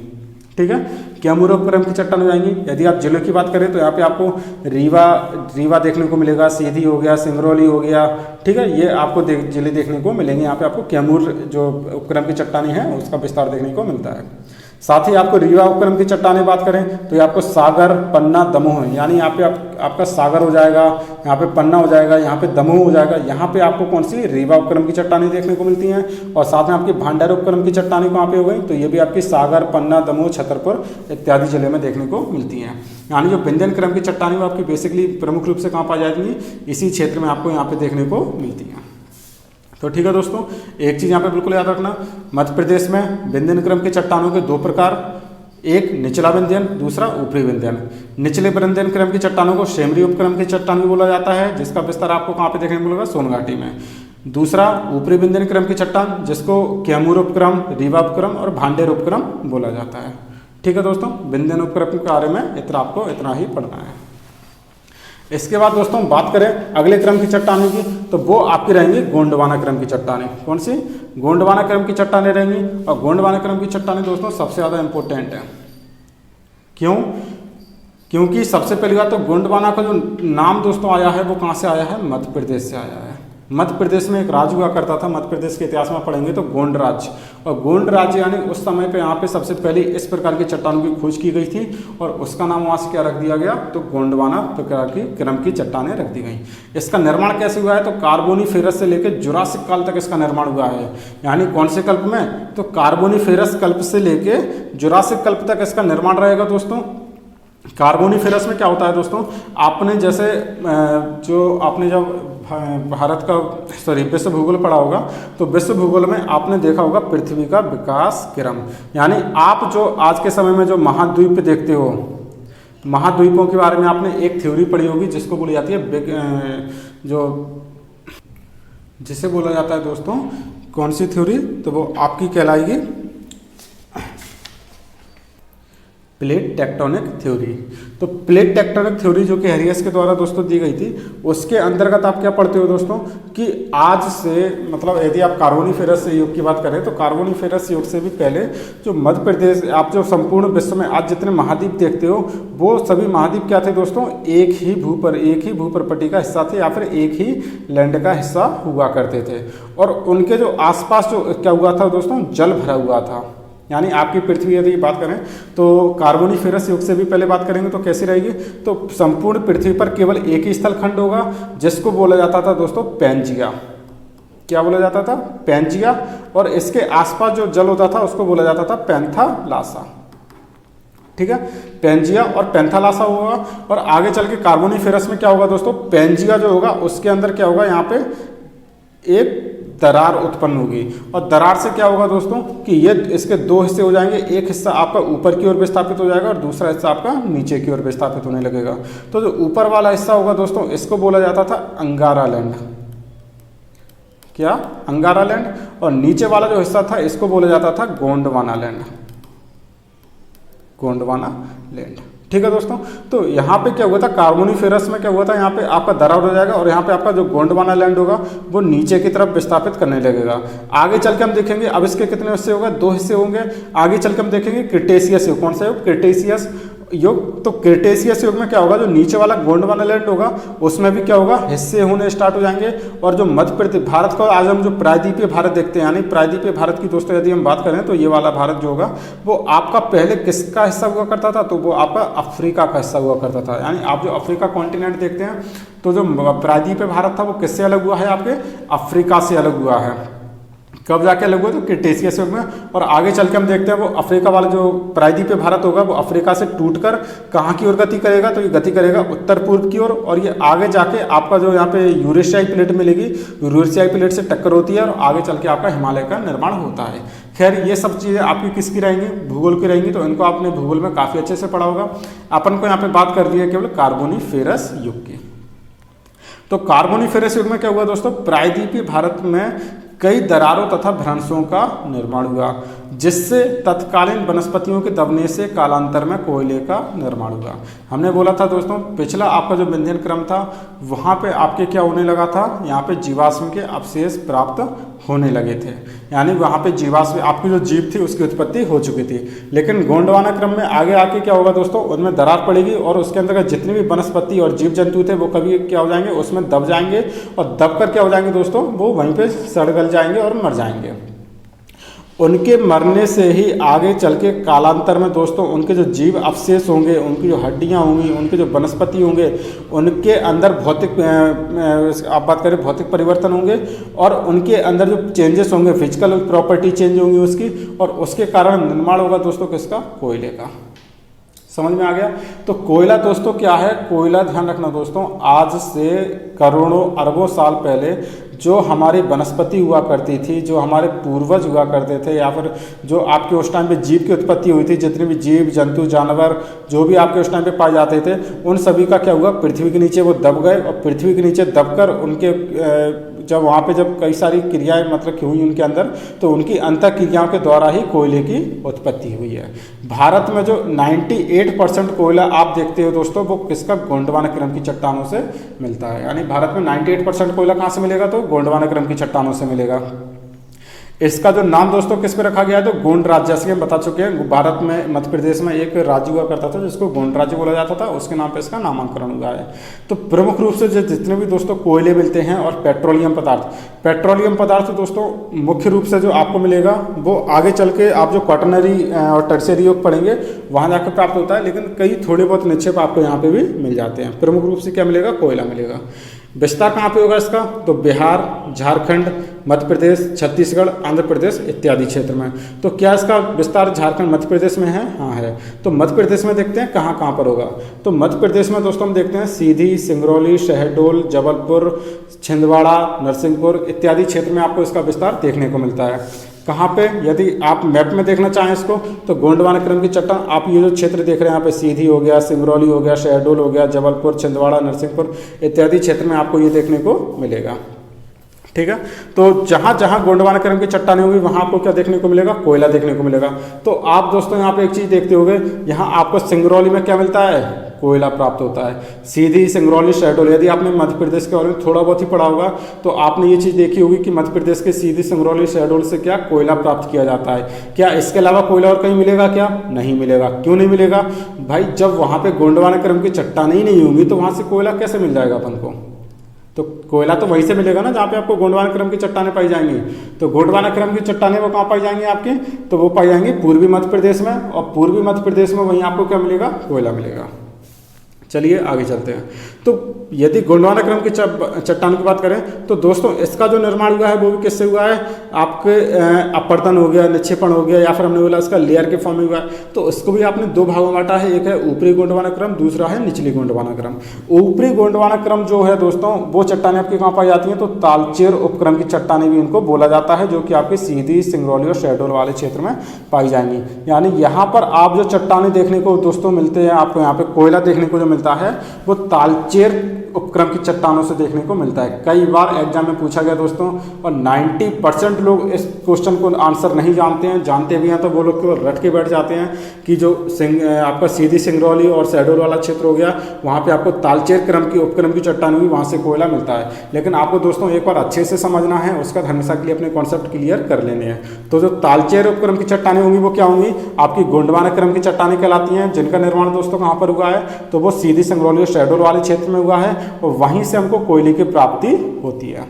ठीक है, कैमूर उपक्रम की चट्टान हो जाएंगी। यदि आप जिलों की बात करें तो यहाँ पे आपको रीवा देखने को मिलेगा, सीधी हो गया, सिंगरौली हो गया। ठीक है, ये आपको जिले देखने को मिलेंगे। यहाँ पे आपको कैमूर जो उपक्रम की चट्टानें हैं उसका विस्तार देखने को मिलता है। साथ ही आपको रीवा उपक्रम की चट्टानें बात करें तो ये आपको सागर, पन्ना, दमोह, यानी यहाँ पे आपका सागर हो जाएगा, यहाँ पे पन्ना हो जाएगा, यहाँ पे दमोह हो जाएगा। यहाँ पे आपको कौन सी? रीवा उपक्रम की चट्टानें देखने को मिलती हैं। और साथ में आपकी भांडार उपक्रम की चट्टानें कहाँ पे हो गई? तो ये भी आपकी सागर, पन्ना, दमोह, छतरपुर इत्यादि जिले में देखने को मिलती हैं। यानी जो विंध्यन क्रम की चट्टानें वो आपकी बेसिकली प्रमुख रूप से कहाँ पाई जाएंगी? इसी क्षेत्र में आपको यहाँ पे देखने को मिलती हैं। तो ठीक है दोस्तों, एक चीज़ यहाँ पे बिल्कुल याद रखना, मध्य प्रदेश में विंध्यन क्रम की चट्टानों के दो प्रकार, एक निचला विंध्यन, दूसरा ऊपरी विंध्यन। निचले विंध्यन क्रम की चट्टानों को सेमरी उपक्रम की चट्टान भी बोला जाता है, जिसका विस्तार आपको कहाँ पे देखने को मिलेगा? सोन घाटी में। दूसरा ऊपरी विंध्यन क्रम की चट्टान जिसको कैमूर उपक्रम, रीवा उपक्रम और भांडेर उपक्रम बोला जाता है। ठीक है दोस्तों, विंध्यन उपक्रम के बारे में आपको इतना ही पढ़ना है। इसके बाद दोस्तों बात करें अगले क्रम की चट्टानों की, तो वो आपकी रहेंगी गोंडवाना क्रम की चट्टानें। कौन सी? गोंडवाना क्रम की चट्टानें रहेंगी। और गोंडवाना क्रम की चट्टानें दोस्तों सबसे ज़्यादा इंपॉर्टेंट है। क्यों? क्योंकि सबसे पहली बात तो गोंडवाना का जो नाम दोस्तों आया है वो कहाँ से आया है? मध्य प्रदेश से आया है। मध्य प्रदेश में एक राज्य हुआ करता था, मध्य प्रदेश के इतिहास में पढ़ेंगे तो गोंड राज्य। और गोंड राज्य यानी उस समय पे यहाँ पे सबसे पहले इस प्रकार की चट्टानों की खोज की गई थी, और उसका नाम वहाँ से क्या रख दिया गया? तो गोंडवाना प्रकार की क्रम की चट्टानें रख दी गई। इसका निर्माण कैसे हुआ है? तो कार्बोनीफेरस से लेकर जुरासिक काल तक इसका निर्माण हुआ है। यानी कौन से कल्प में? तो कार्बोनीफेरस कल्प से लेके जुरासिक कल्प तक इसका निर्माण रहेगा दोस्तों। कार्बोनीफेरस में क्या होता है दोस्तों? आपने जैसे जब भारत का विश्व भूगोल पढ़ा होगा तो विश्व भूगोल में आपने देखा होगा पृथ्वी का विकास क्रम। यानी आप जो आज के समय में जो महाद्वीप देखते हो, महाद्वीपों के बारे में आपने एक थ्योरी पढ़ी होगी जिसको बोली जाती है जिसे बोला जाता है दोस्तों कौन सी थ्योरी? तो वो आपकी कहलाएगी प्लेट टेक्टोनिक थ्योरी। तो प्लेट टेक्टोनिक थ्योरी जो कि हैरियस के द्वारा दोस्तों दी गई थी, उसके अंतर्गत आप क्या पढ़ते हो दोस्तों कि आज से मतलब यदि आप कार्बोनिफेरस युग की बात करें तो कार्बोनिफेरस युग से भी पहले जो मध्य प्रदेश, आप जो संपूर्ण विश्व में आज जितने महाद्वीप देखते हो वो सभी महाद्वीप क्या थे दोस्तों, एक ही भूप्रपट्टी का हिस्सा थे या फिर एक ही लैंड का हिस्सा हुआ करते थे। और उनके जो आसपास जो क्या हुआ था दोस्तों, जल भरा हुआ था। यानी आपकी पृथ्वी यदि बात करें तो कार्बोनिफेरस युग से भी पहले बात करेंगे तो कैसी रहेगी, तो संपूर्ण पृथ्वी पर केवल एक ही स्थल खंड होगा जिसको बोला जाता था दोस्तों पैंजिया। क्या बोला जाता था, पैंजिया। और इसके आसपास जो जल होता था उसको बोला जाता था पैंथालासा। ठीक है, पैंजिया और पैंथालासा होगा। और आगे चल के कार्बोनिफेरस में क्या होगा दोस्तों, पैंजिया जो होगा उसके अंदर क्या होगा, यहाँ पे एक दरार उत्पन्न होगी। और दरार से क्या होगा दोस्तों कि ये इसके दो हिस्से हो जाएंगे, एक हिस्सा आपका ऊपर की ओर विस्थापित हो जाएगा और दूसरा हिस्सा आपका नीचे की ओर विस्थापित होने लगेगा। तो जो ऊपर वाला हिस्सा होगा दोस्तों इसको बोला जाता था अंगारा लैंड। क्या, अंगारा लैंड। और नीचे वाला जो हिस्सा था इसको बोला जाता था गोंडवाना लैंड। गोंडवाना लैंड। ठीक है दोस्तों, तो यहाँ पे क्या हुआ था, कार्बोनिफेरस में क्या हुआ था, यहाँ पे आपका दरार हो जाएगा और यहाँ पे आपका जो गोंडवाना लैंड होगा वो नीचे की तरफ विस्थापित करने लगेगा। आगे चल के हम देखेंगे अब इसके कितने हिस्से होगा, 2 हिस्से होंगे। आगे चल के हम देखेंगे क्रिटेशियस युग। कौन सा युग, क्रिटेशियस युग। तो क्रिटेशियस युग में क्या होगा, जो नीचे वाला गोंडवाना लैंड होगा उसमें भी क्या होगा, हिस्से होने स्टार्ट हो जाएंगे। और जो मध्य प्रदेश भारत का आज हम जो प्रायद्वीपीय भारत देखते हैं, यानी प्रायद्वीपीय भारत की दोस्तों यदि हम बात करें तो ये वाला भारत जो होगा वो आपका पहले किसका हिस्सा हुआ करता था, तो वो आपका अफ्रीका का हिस्सा हुआ करता था। यानी आप जो अफ्रीका कॉन्टिनेंट देखते हैं तो जो प्रायद्वीपीय भारत था वो किससे अलग हुआ है, आपके अफ्रीका से अलग हुआ है। कब जाके अलग हुआ, तो क्रिटेशियस युग में। और आगे चल के हम देखते हैं वो अफ्रीका वाला जो प्रायद्वीपीय भारत होगा वो अफ्रीका से टूटकर कहाँ की ओर गति करेगा, तो ये गति करेगा उत्तर पूर्व की ओर। और ये आगे जाके आपका जो यहाँ पे यूरेशियाई प्लेट मिलेगी, यूरेशियाई प्लेट से टक्कर होती है और आगे चल के आपका हिमालय का निर्माण होता है। खैर ये सब चीज़ें आपकी किसकी रहेंगी, भूगोल की रहेंगी, तो इनको आपने भूगोल में काफ़ी अच्छे से पढ़ा होगा। अपन को यहाँ पे बात कर रही है केवल कार्बोनिफेरस युग की। तो कार्बोनिफेरस युग में क्या हुआ दोस्तों, प्रायद्वीपीय भारत में कई दरारों तथा भ्रंशों का निर्माण हुआ, जिससे तत्कालीन वनस्पतियों के दबने से कालांतर में कोयले का निर्माण हुआ। हमने बोला था दोस्तों पिछला आपका जो विंध्यन क्रम था वहाँ पे आपके क्या होने लगा था, यहाँ पे जीवाश्म के अवशेष प्राप्त होने लगे थे। यानी वहाँ पे जीवाश्म आपकी जो जीव थी उसकी उत्पत्ति हो चुकी थी। लेकिन गोंडवाना क्रम में आगे आके क्या होगा दोस्तों, उनमें दरार पड़ेगी और उसके अंदर जितने भी वनस्पति और जीव जंतु थे वो कभी क्या हो जाएंगे, उसमें दब जाएंगे। और दब कर क्या हो जाएंगे दोस्तों, वो वहीं पे सड़ गल जाएंगे और मर जाएंगे। उनके मरने से ही आगे चल के कालांतर में दोस्तों उनके जो जीव अवशेष होंगे, उनकी जो हड्डियां होंगी, उनके जो वनस्पति होंगे, उनके अंदर भौतिक आप बात करें भौतिक परिवर्तन होंगे और उनके अंदर जो चेंजेस होंगे, फिजिकल प्रॉपर्टी चेंज होंगी उसकी, और उसके कारण निर्माण होगा दोस्तों किसका, कोयले का। समझ में आ गया। तो कोयला दोस्तों क्या है, कोयला ध्यान रखना दोस्तों, आज से करोड़ों अरबों साल पहले जो हमारी वनस्पति हुआ करती थी, जो हमारे पूर्वज हुआ करते थे, या फिर जो आपके उस टाइम पे जीव की उत्पत्ति हुई थी, जितने भी जीव जंतु जानवर जो भी आपके उस टाइम पे पाए जाते थे, उन सभी का क्या हुआ, पृथ्वी के नीचे वो दब गए। और पृथ्वी के नीचे दबकर उनके जब वहाँ पे जब कई सारी क्रियाएं मतलब की हुई उनके अंदर, तो उनकी अंतः क्रियाओं के द्वारा ही कोयले की उत्पत्ति हुई है। भारत में जो 98% कोयला आप देखते हो दोस्तों वो किसका, गोंडवाना क्रम की चट्टानों से मिलता है। यानी भारत में 98% कोयला कहाँ से मिलेगा, तो गोंडवाना क्रम की चट्टानों से मिलेगा। इसका जो नाम दोस्तों किस पे रखा गया है, तो गोंड राज्य, जैसे कि हम बता चुके हैं भारत में मध्य प्रदेश में एक राज्य हुआ करता था जिसको गोंड राज्य बोला जाता था, उसके नाम पे इसका नामांकन हुआ है। तो प्रमुख रूप से जितने भी दोस्तों कोयले मिलते हैं और पेट्रोलियम पदार्थ दोस्तों मुख्य रूप से जो आपको मिलेगा वो आगे चल के आप जो क्वाटरनरी और टर्शियरी योग पढ़ेंगे वहाँ जाकर प्राप्त होता है, लेकिन कई थोड़े बहुत निक्षेप आपको यहाँ पे भी मिल जाते हैं। प्रमुख रूप से क्या मिलेगा, कोयला मिलेगा। विस्तार कहाँ पे होगा इसका, तो बिहार, झारखंड, मध्य प्रदेश, छत्तीसगढ़, आंध्र प्रदेश इत्यादि क्षेत्र में। तो क्या इसका विस्तार झारखंड मध्य प्रदेश में है, हाँ है। तो मध्य प्रदेश में देखते हैं कहाँ कहाँ पर होगा। तो मध्य प्रदेश में दोस्तों हम देखते हैं सीधी, सिंगरौली, शहडोल, जबलपुर, छिंदवाड़ा, नरसिंहपुर इत्यादि क्षेत्र में आपको इसका विस्तार देखने को मिलता है। कहाँ पे, यदि आप मैप में देखना चाहें इसको, तो गोंडवाना क्रम की चट्टान आप ये जो क्षेत्र देख रहे हैं यहाँ पे सीधी हो गया, सिंगरौली हो गया, शहडोल हो गया, जबलपुर, छिंदवाड़ा, नरसिंहपुर इत्यादि क्षेत्र में आपको ये देखने को मिलेगा। ठीक है। तो जहां जहां गोंडवाना क्रम की चट्टानें होंगी वहां आपको क्या देखने को मिलेगा, कोयला देखने को मिलेगा। तो आप दोस्तों यहाँ पे एक चीज देखते होंगे, यहाँ आपको सिंगरौली में क्या मिलता है, कोयला प्राप्त होता है। सीधी सिंगरौली शहडोल, यदि आपने मध्य प्रदेश के बारे में थोड़ा बहुत ही पढ़ा होगा तो आपने ये चीज देखी होगी कि मध्य प्रदेश के सीधी सिंगरौली शहडोल से क्या कोयला प्राप्त किया जाता है। क्या इसके अलावा कोयला और कहीं मिलेगा क्या, नहीं मिलेगा। क्यों नहीं मिलेगा भाई, जब वहां पे गोंडवाना क्रम की चट्टानें ही नहीं होंगी तो वहां से कोयला कैसे मिल जाएगा अपन को। तो कोयला तो वहीं से मिलेगा ना जहाँ पे आपको गोंडवाना क्रम की चट्टानें पाई जाएंगी। तो गोंडवाना क्रम की चट्टानें वो कहाँ पाई जाएंगी आपकी, तो वो पाई जाएंगी पूर्वी मध्य प्रदेश में, और पूर्वी मध्य प्रदेश में वहीं आपको क्या मिलेगा, कोयला मिलेगा। चलिए आगे चलते हैं। तो यदि गोंडवाना क्रम की चट्टान की बात करें तो दोस्तों इसका जो निर्माण हुआ है वो भी किससे हुआ है, आपके अपरदन हो गया, निक्षेपण हो गया, या फिर हमने बोला इसका लेयर के फॉर्म में हुआ है। तो इसको भी आपने दो भागों में बांटा है, एक है ऊपरी गोंडवाना क्रम, दूसरा है निचली गोंडवाना क्रम। ऊपरी गोंडवाना क्रम जो है दोस्तों वो चट्टानें आपकी कहाँ पाई जाती हैं, तो तालचेर उपक्रम की चट्टानें भी इनको बोला जाता है, जो कि आपकी सीधी सिंगरौली और शहडोल वाले क्षेत्र में पाई जाएंगी। यानी यहाँ पर आप जो चट्टानें देखने को दोस्तों मिलते हैं, आपको यहाँ पे कोयला देखने को जो मिलता है वो तालचेर उपक्रम की चट्टानों से देखने को मिलता है। कई बार एग्जाम में पूछा गया दोस्तों, और 90% लोग इस क्वेश्चन को आंसर नहीं जानते हैं, जानते भी हैं तो वो लोग केवल रट के बैठ जाते हैं कि जो आपका सीधी सिंगरौली और शहडोल वाला क्षेत्र हो गया वहाँ पे आपको तालचेर क्रम की उपक्रम की चट्टान हुई, वहाँ से कोयला मिलता है। लेकिन आपको दोस्तों एक बार अच्छे से समझना है, उसका हमेशा के लिए अपने कॉन्सेप्ट क्लियर कर लेने हैं। तो जो तालचेर उपक्रम की चट्टानें होंगी वो क्या होंगी, आपकी गोंडवाना क्रम की चट्टानें कहलाती हैं, जिनका निर्माण दोस्तों कहाँ पर हुआ है, तो वो सीधी सिंगरौली और शहडोल वाले क्षेत्र में हुआ है, और वहीं से हमको कोयले की प्राप्ति होती है।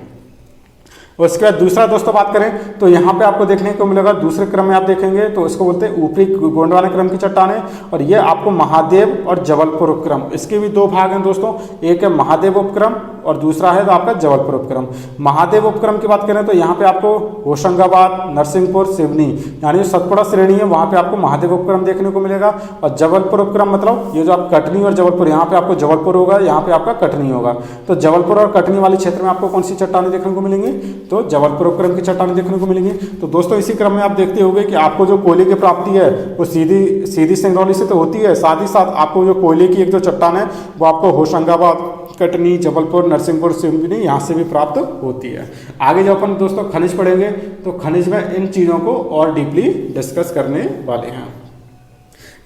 उसके बाद दूसरा दोस्तों बात करें तो यहाँ पे आपको देखने को मिलेगा, दूसरे क्रम में आप देखेंगे तो इसको बोलते हैं ऊपरी गोंडवाना क्रम की चट्टानें, और ये आपको महादेव और जबलपुर उपक्रम, इसके भी दो भाग हैं दोस्तों, एक है महादेव उपक्रम और दूसरा है तो आपका जबलपुर उपक्रम। महादेव उपक्रम की बात करें तो यहाँ पे आपको होशंगाबाद, नरसिंहपुर, सिवनी यानी जो सतपुड़ा श्रेणी है वहाँ पे आपको महादेव उपक्रम देखने को मिलेगा। और जबलपुर उपक्रम मतलब ये जो आप कटनी और जबलपुर, यहाँ पे आपको जबलपुर होगा, यहाँ पे आपका कटनी होगा। तो जबलपुर और कटनी वाले क्षेत्र में आपको कौन सी चट्टानें देखने को मिलेंगी, तो जबलपुर उपक्रम की चट्टानें देखने को मिलेंगी। तो दोस्तों इसी क्रम में आप देखते होंगे कि आपको जो कोयले की प्राप्ति है वो सीधी सिंगरौली से तो होती है, साथ ही साथ आपको जो कोयले की एक जो चट्टान है वो आपको होशंगाबाद, कटनी, जबलपुर, नरसिंहपुर, सिवनी यहाँ से भी प्राप्त होती है। आगे जब अपन दोस्तों खनिज पढ़ेंगे तो खनिज में इन चीज़ों को और डीपली डिस्कस करने वाले हैं।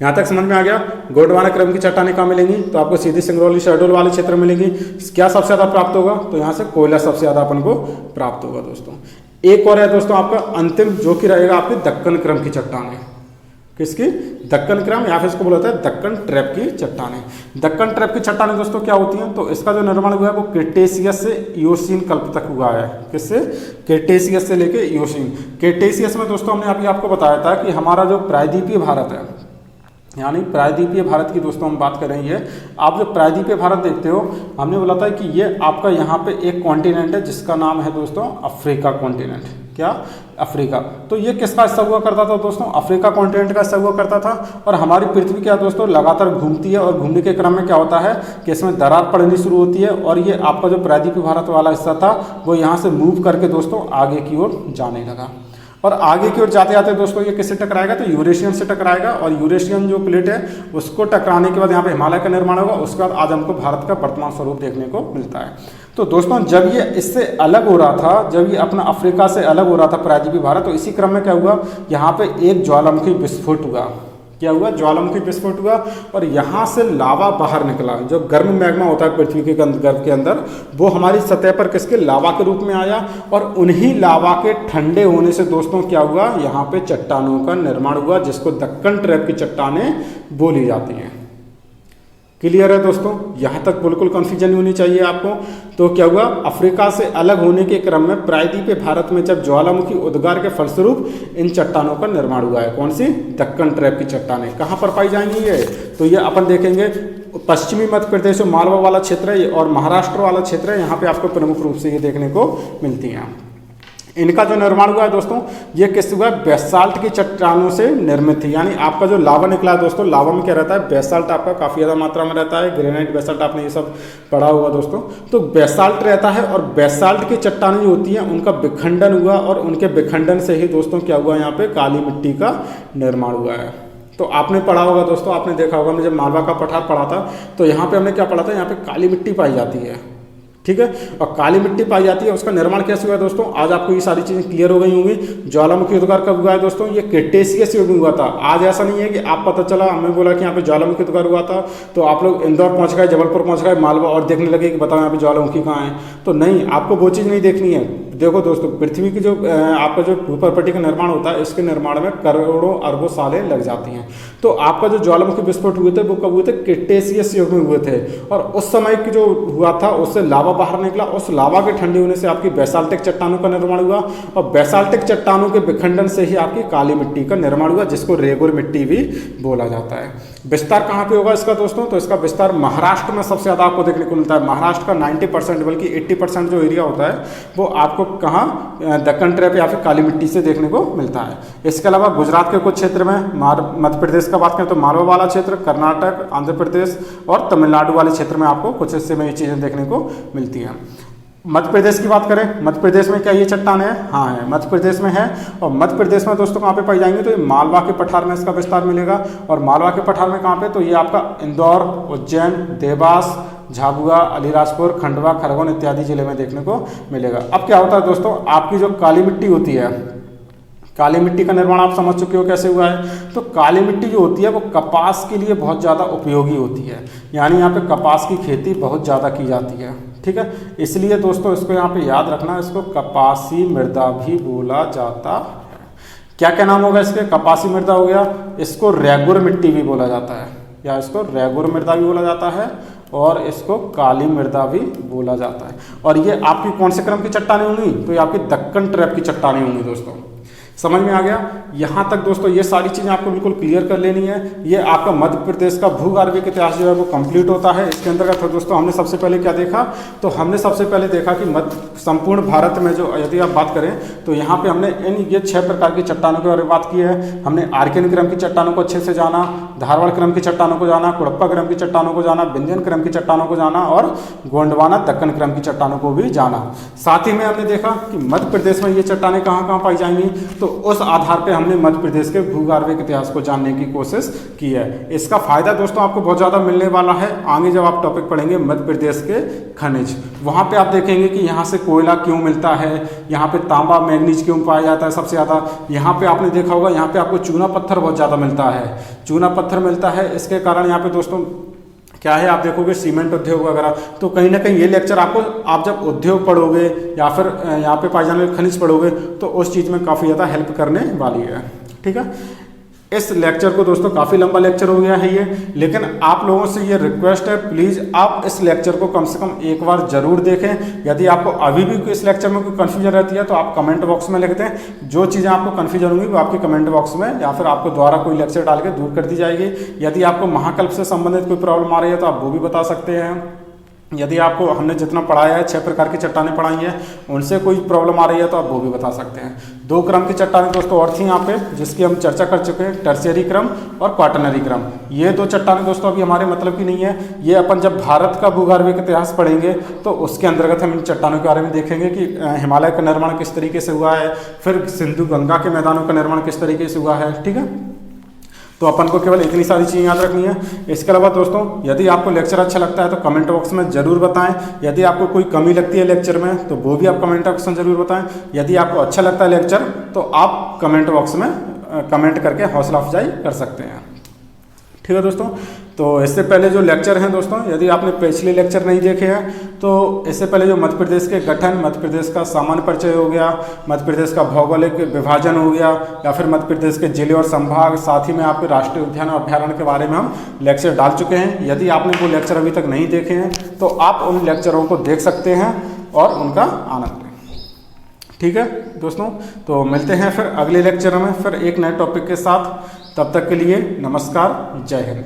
यहाँ तक समझ में आ गया। गोंडवाना क्रम की चट्टानें कहाँ मिलेंगी, तो आपको सीधी सिंगरौली शहडोल वाले क्षेत्र में मिलेंगी। क्या सबसे ज़्यादा प्राप्त होगा, तो यहाँ से कोयला सबसे ज़्यादा अपन को प्राप्त होगा दोस्तों। एक और है दोस्तों आपका अंतिम, जो कि रहेगा आपकी दक्कन क्रम की चट्टानें। किसकी, दक्कन क्रम, या फिर इसको बोला जाता है दक्कन ट्रैप की चट्टानें। दक्कन ट्रैप की चट्टानें दोस्तों क्या होती हैं, तो इसका जो निर्माण हुआ है वो क्रिटेशियस से इयोसीन कल्प तक हुआ है। किससे, क्रिटेशियस से लेके इयोसीन। क्रिटेशियस में दोस्तों हमने अभी आपको बताया था कि हमारा जो प्रायद्वीपीय भारत है, यानी प्रायद्वीपीय भारत की दोस्तों हम बात कर रहे हैं। आप जो प्रायद्वीपीय भारत देखते हो, हमने बोला था कि ये आपका यहाँ पे एक कॉन्टिनेंट है जिसका नाम है दोस्तों अफ्रीका कॉन्टिनेंट। क्या, अफ्रीका। तो ये किसका हिस्सा हुआ करता था दोस्तों, अफ्रीका कॉन्टिनेंट का हिस्सा हुआ करता था। और हमारी पृथ्वी क्या दोस्तों लगातार घूमती है, और घूमने के क्रम में क्या होता है कि इसमें दरार पड़नी शुरू होती है, और ये आपका जो प्रायद्वीपीय भारत वाला हिस्सा था वो यहाँ से मूव करके दोस्तों आगे की ओर जाने लगा। और आगे की ओर जाते जाते दोस्तों ये किससे टकराएगा, तो यूरेशियन से टकराएगा, और यूरेशियन जो प्लेट है उसको टकराने के बाद यहाँ पे हिमालय का निर्माण होगा। उसके बाद आज हमको भारत का वर्तमान स्वरूप देखने को मिलता है। तो दोस्तों जब ये इससे अलग हो रहा था, जब ये अपना अफ्रीका से अलग हो रहा था प्रायद्वीपीय भारत, तो इसी क्रम में क्या हुआ, यहाँ पे एक ज्वालामुखी विस्फोट हुआ। क्या हुआ, ज्वालामुखी विस्फोट हुआ, और यहाँ से लावा बाहर निकला। जो गर्म मैग्मा होता है पृथ्वी के गर्भ के अंदर, वो हमारी सतह पर किसके, लावा के रूप में आया। और उन्हीं लावा के ठंडे होने से दोस्तों क्या हुआ, यहाँ पे चट्टानों का निर्माण हुआ, जिसको दक्कन ट्रैप की चट्टानें बोली जाती हैं। क्लियर है दोस्तों, यहाँ तक बिल्कुल कंफ्यूजन नहीं होनी चाहिए आपको। तो क्या हुआ, अफ्रीका से अलग होने के क्रम में प्रायद्वीपीय भारत में जब ज्वालामुखी उद्गार के फलस्वरूप इन चट्टानों का निर्माण हुआ है। कौन सी, दक्कन ट्रैप की चट्टानें। कहाँ पर पाई जाएंगी ये, तो ये अपन देखेंगे पश्चिमी मध्य प्रदेश में मालवा वाला क्षेत्र है और महाराष्ट्र वाला क्षेत्र है, यहाँ पे आपको प्रमुख रूप से ये देखने को मिलती हैं। इनका जो निर्माण हुआ है दोस्तों, ये किससे हुआ, बेसाल्ट की चट्टानों से निर्मित है। यानी आपका जो लावा निकला है दोस्तों, लावा में क्या रहता है, बेसाल्ट आपका काफ़ी ज़्यादा मात्रा में रहता है। ग्रेनाइट, बेसाल्ट, आपने ये सब पढ़ा होगा दोस्तों। तो बेसाल्ट रहता है, और बेसाल्ट की चट्टानें जो होती हैं उनका विखंडन हुआ, और उनके विखंडन से ही दोस्तों क्या हुआ, यहाँ पे काली मिट्टी का निर्माण हुआ है। तो आपने पढ़ा होगा दोस्तों, आपने देखा होगा, हमने जब मालवा का पठार पढ़ा था तो यहाँ पे हमने क्या पढ़ा था, यहाँ पे काली मिट्टी पाई जाती है। ठीक है। और काली मिट्टी पाई जाती है, उसका निर्माण कैसे हुआ है दोस्तों, आज आपको ये सारी चीज़ें क्लियर हो गई होंगी। ज्वालामुखी उद्गार कब हुआ है दोस्तों, ये क्रिटेशियस युग में हुआ था। आज ऐसा नहीं है कि आप पता चला हमें बोला कि यहाँ पे ज्वालामुखी उद्गार हुआ था तो आप लोग इंदौर पहुँच गए, जबलपुर पहुँच गए, मालवा और देखने लगे कि बताओ यहाँ पे ज्वालामुखी कहाँ है। तो नहीं, आपको वो चीज़ नहीं देखनी है। देखो दोस्तों, पृथ्वी की जो आपका जो भूप्रपट्टी का निर्माण होता है, इसके निर्माण में करोड़ों अरबों सालें लग जाती हैं। तो आपका जो ज्वालामुखी विस्फोट हुए थे वो कब हुए थे, क्रिटेशियस युग में हुए थे। और उस समय की जो हुआ था उससे लावा बाहर निकला, उस लावा के ठंडे होने से आपकी बेसाल्टिक चट्टानों का निर्माण हुआ, और बेसाल्टिक चट्टानों के विखंडन से ही आपकी काली मिट्टी का निर्माण हुआ, जिसको रेगुर मिट्टी भी बोला जाता है। विस्तार कहाँ पे होगा इसका दोस्तों, तो इसका विस्तार महाराष्ट्र में सबसे ज़्यादा आपको देखने को मिलता है। महाराष्ट्र का 90% बल्कि 80% जो एरिया होता है वो आपको कहाँ, दक्कन ट्रैप या फिर काली मिट्टी से देखने को मिलता है। इसके अलावा गुजरात के कुछ क्षेत्र में, मध्य प्रदेश का बात करें तो मालवा वाला क्षेत्र, कर्नाटक, आंध्र प्रदेश और तमिलनाडु वाले क्षेत्र में आपको कुछ हिस्से में ये चीज़ें देखने को मिलती हैं। मध्य प्रदेश की बात करें, मध्य प्रदेश में क्या ये चट्टान है, हाँ है, मध्य प्रदेश में है। और मध्य प्रदेश में दोस्तों कहाँ पे पाई जाएंगे, तो ये मालवा के पठार में इसका विस्तार मिलेगा। और मालवा के पठार में कहाँ पे, तो ये आपका इंदौर, उज्जैन, देवास, झाबुआ, अलीराजपुर, खंडवा, खरगोन इत्यादि जिले में देखने को मिलेगा। अब क्या होता है दोस्तों, आपकी जो काली मिट्टी होती है, काली मिट्टी का निर्माण आप समझ चुके हो कैसे हुआ है। तो काली मिट्टी जो होती है वो कपास के लिए बहुत ज़्यादा उपयोगी होती है, यानी यहाँ पे कपास की खेती बहुत ज़्यादा की जाती है, ठीक है। इसलिए दोस्तों इसको यहाँ पे याद रखना, इसको कपासी मृदा भी बोला जाता है। क्या क्या नाम होगा इसके, कपासी मृदा हो गया, इसको रेगुर मिट्टी भी बोला जाता है, या इसको रेगुर मृदा भी बोला जाता है, और इसको काली मृदा भी बोला जाता है। और ये आपकी कौन से क्रम की चट्टानें होंगी, तो ये आपकी दक्कन ट्रैप की चट्टानें होंगी दोस्तों। समझ में आ गया। यहाँ तक दोस्तों ये सारी चीज़ें आपको बिल्कुल क्लियर कर लेनी है। ये आपका मध्य प्रदेश का भूगर्भिक इतिहास जो है वो कंप्लीट होता है। इसके अंतर्गत दोस्तों हमने सबसे पहले क्या देखा, तो हमने सबसे पहले देखा कि संपूर्ण भारत में जो यदि आप बात करें तो यहाँ पे हमने ये 6 प्रकार की चट्टानों के बारे में बात की है। हमने आर्कियन क्रम की चट्टानों को अच्छे से जाना, धारवाड़ क्रम की चट्टानों को जाना, कुड़प्पा क्रम की चट्टानों को जाना, विंध्यन क्रम की चट्टानों को जाना, और गोंडवाना दक्कन क्रम की चट्टानों को भी जाना। साथ ही में हमने देखा कि मध्य प्रदेश में ये चट्टानें कहाँ कहाँ पाई जाएंगी, तो उस आधार पे हमने मध्य प्रदेश के भूगर्भिक इतिहास को जानने की कोशिश की है। इसका फायदा दोस्तों आपको बहुत ज़्यादा मिलने वाला है आगे जब आप टॉपिक पढ़ेंगे मध्य प्रदेश के खनिज। वहाँ पे आप देखेंगे कि यहाँ से कोयला क्यों मिलता है, यहाँ पे तांबा मैग्नीज क्यों पाया जाता है सबसे ज़्यादा। यहाँ पे आपने देखा होगा यहाँ पे आपको चूना पत्थर बहुत ज़्यादा मिलता है, चूना पत्थर मिलता है। इसके कारण यहाँ पे दोस्तों क्या है, आप देखोगे सीमेंट उद्योग वगैरह, तो कहीं ना कहीं ये लेक्चर आपको, आप जब उद्योग पढ़ोगे या फिर यहाँ पे पाए जाने वाले खनिज पढ़ोगे तो उस चीज़ में काफ़ी ज़्यादा हेल्प करने वाली है, ठीक है। इस लेक्चर को दोस्तों काफ़ी लंबा लेक्चर हो गया है ये, लेकिन आप लोगों से ये रिक्वेस्ट है, प्लीज़ आप इस लेक्चर को कम से कम एक बार जरूर देखें। यदि आपको अभी भी इस लेक्चर में कोई कन्फ्यूजन रहती है तो आप कमेंट बॉक्स में लिख दें। जो चीज़ें आपको कन्फ्यूजन होंगी वो आपके कमेंट बॉक्स में या फिर आपको द्वारा कोई लेक्चर डाल के दूर कर दी जाएगी। यदि आपको महाकल्प से संबंधित कोई प्रॉब्लम आ रही है तो आप वो भी बता सकते हैं। यदि आपको हमने जितना पढ़ाया है 6 प्रकार की चट्टानें पढ़ाई हैं उनसे कोई प्रॉब्लम आ रही है तो आप वो भी बता सकते हैं। 2 क्रम की चट्टानें दोस्तों और थी यहाँ पे जिसकी हम चर्चा कर चुके हैं, टर्शियरी क्रम और क्वाटरनरी क्रम। ये 2 चट्टानें दोस्तों अभी हमारे मतलब की नहीं है, ये अपन जब भारत का भूगर्भिक इतिहास पढ़ेंगे तो उसके अंतर्गत हम इन चट्टानों के बारे में देखेंगे कि हिमालय का निर्माण किस तरीके से हुआ है, फिर सिंधु गंगा के मैदानों का निर्माण किस तरीके से हुआ है, ठीक है। तो अपन को केवल इतनी सारी चीज़ें याद रखनी है। इसके अलावा दोस्तों यदि आपको लेक्चर अच्छा लगता है तो कमेंट बॉक्स में ज़रूर बताएं। यदि आपको कोई कमी लगती है लेक्चर में तो वो भी आप कमेंट बॉक्स में ज़रूर बताएं। यदि आपको अच्छा लगता है लेक्चर तो आप कमेंट बॉक्स में कमेंट करके हौसला अफजाई कर सकते हैं, ठीक है दोस्तों। तो इससे पहले जो लेक्चर हैं दोस्तों, यदि आपने पिछले लेक्चर नहीं देखे हैं तो इससे पहले जो मध्य प्रदेश के गठन, मध्य प्रदेश का सामान्य परिचय हो गया, मध्य प्रदेश का भौगोलिक विभाजन हो गया, या फिर मध्य प्रदेश के जिले और संभाग, साथ ही में आपके राष्ट्रीय उद्यान और अभ्यारण्य के बारे में हम लेक्चर डाल चुके हैं। यदि आपने वो लेक्चर अभी तक नहीं देखे हैं तो आप उन लेक्चरों को देख सकते हैं और उनका आनंद लें, ठीक है दोस्तों। तो मिलते हैं फिर अगले लेक्चर में फिर एक नए टॉपिक के साथ। तब तक के लिए नमस्कार, जय हिंद।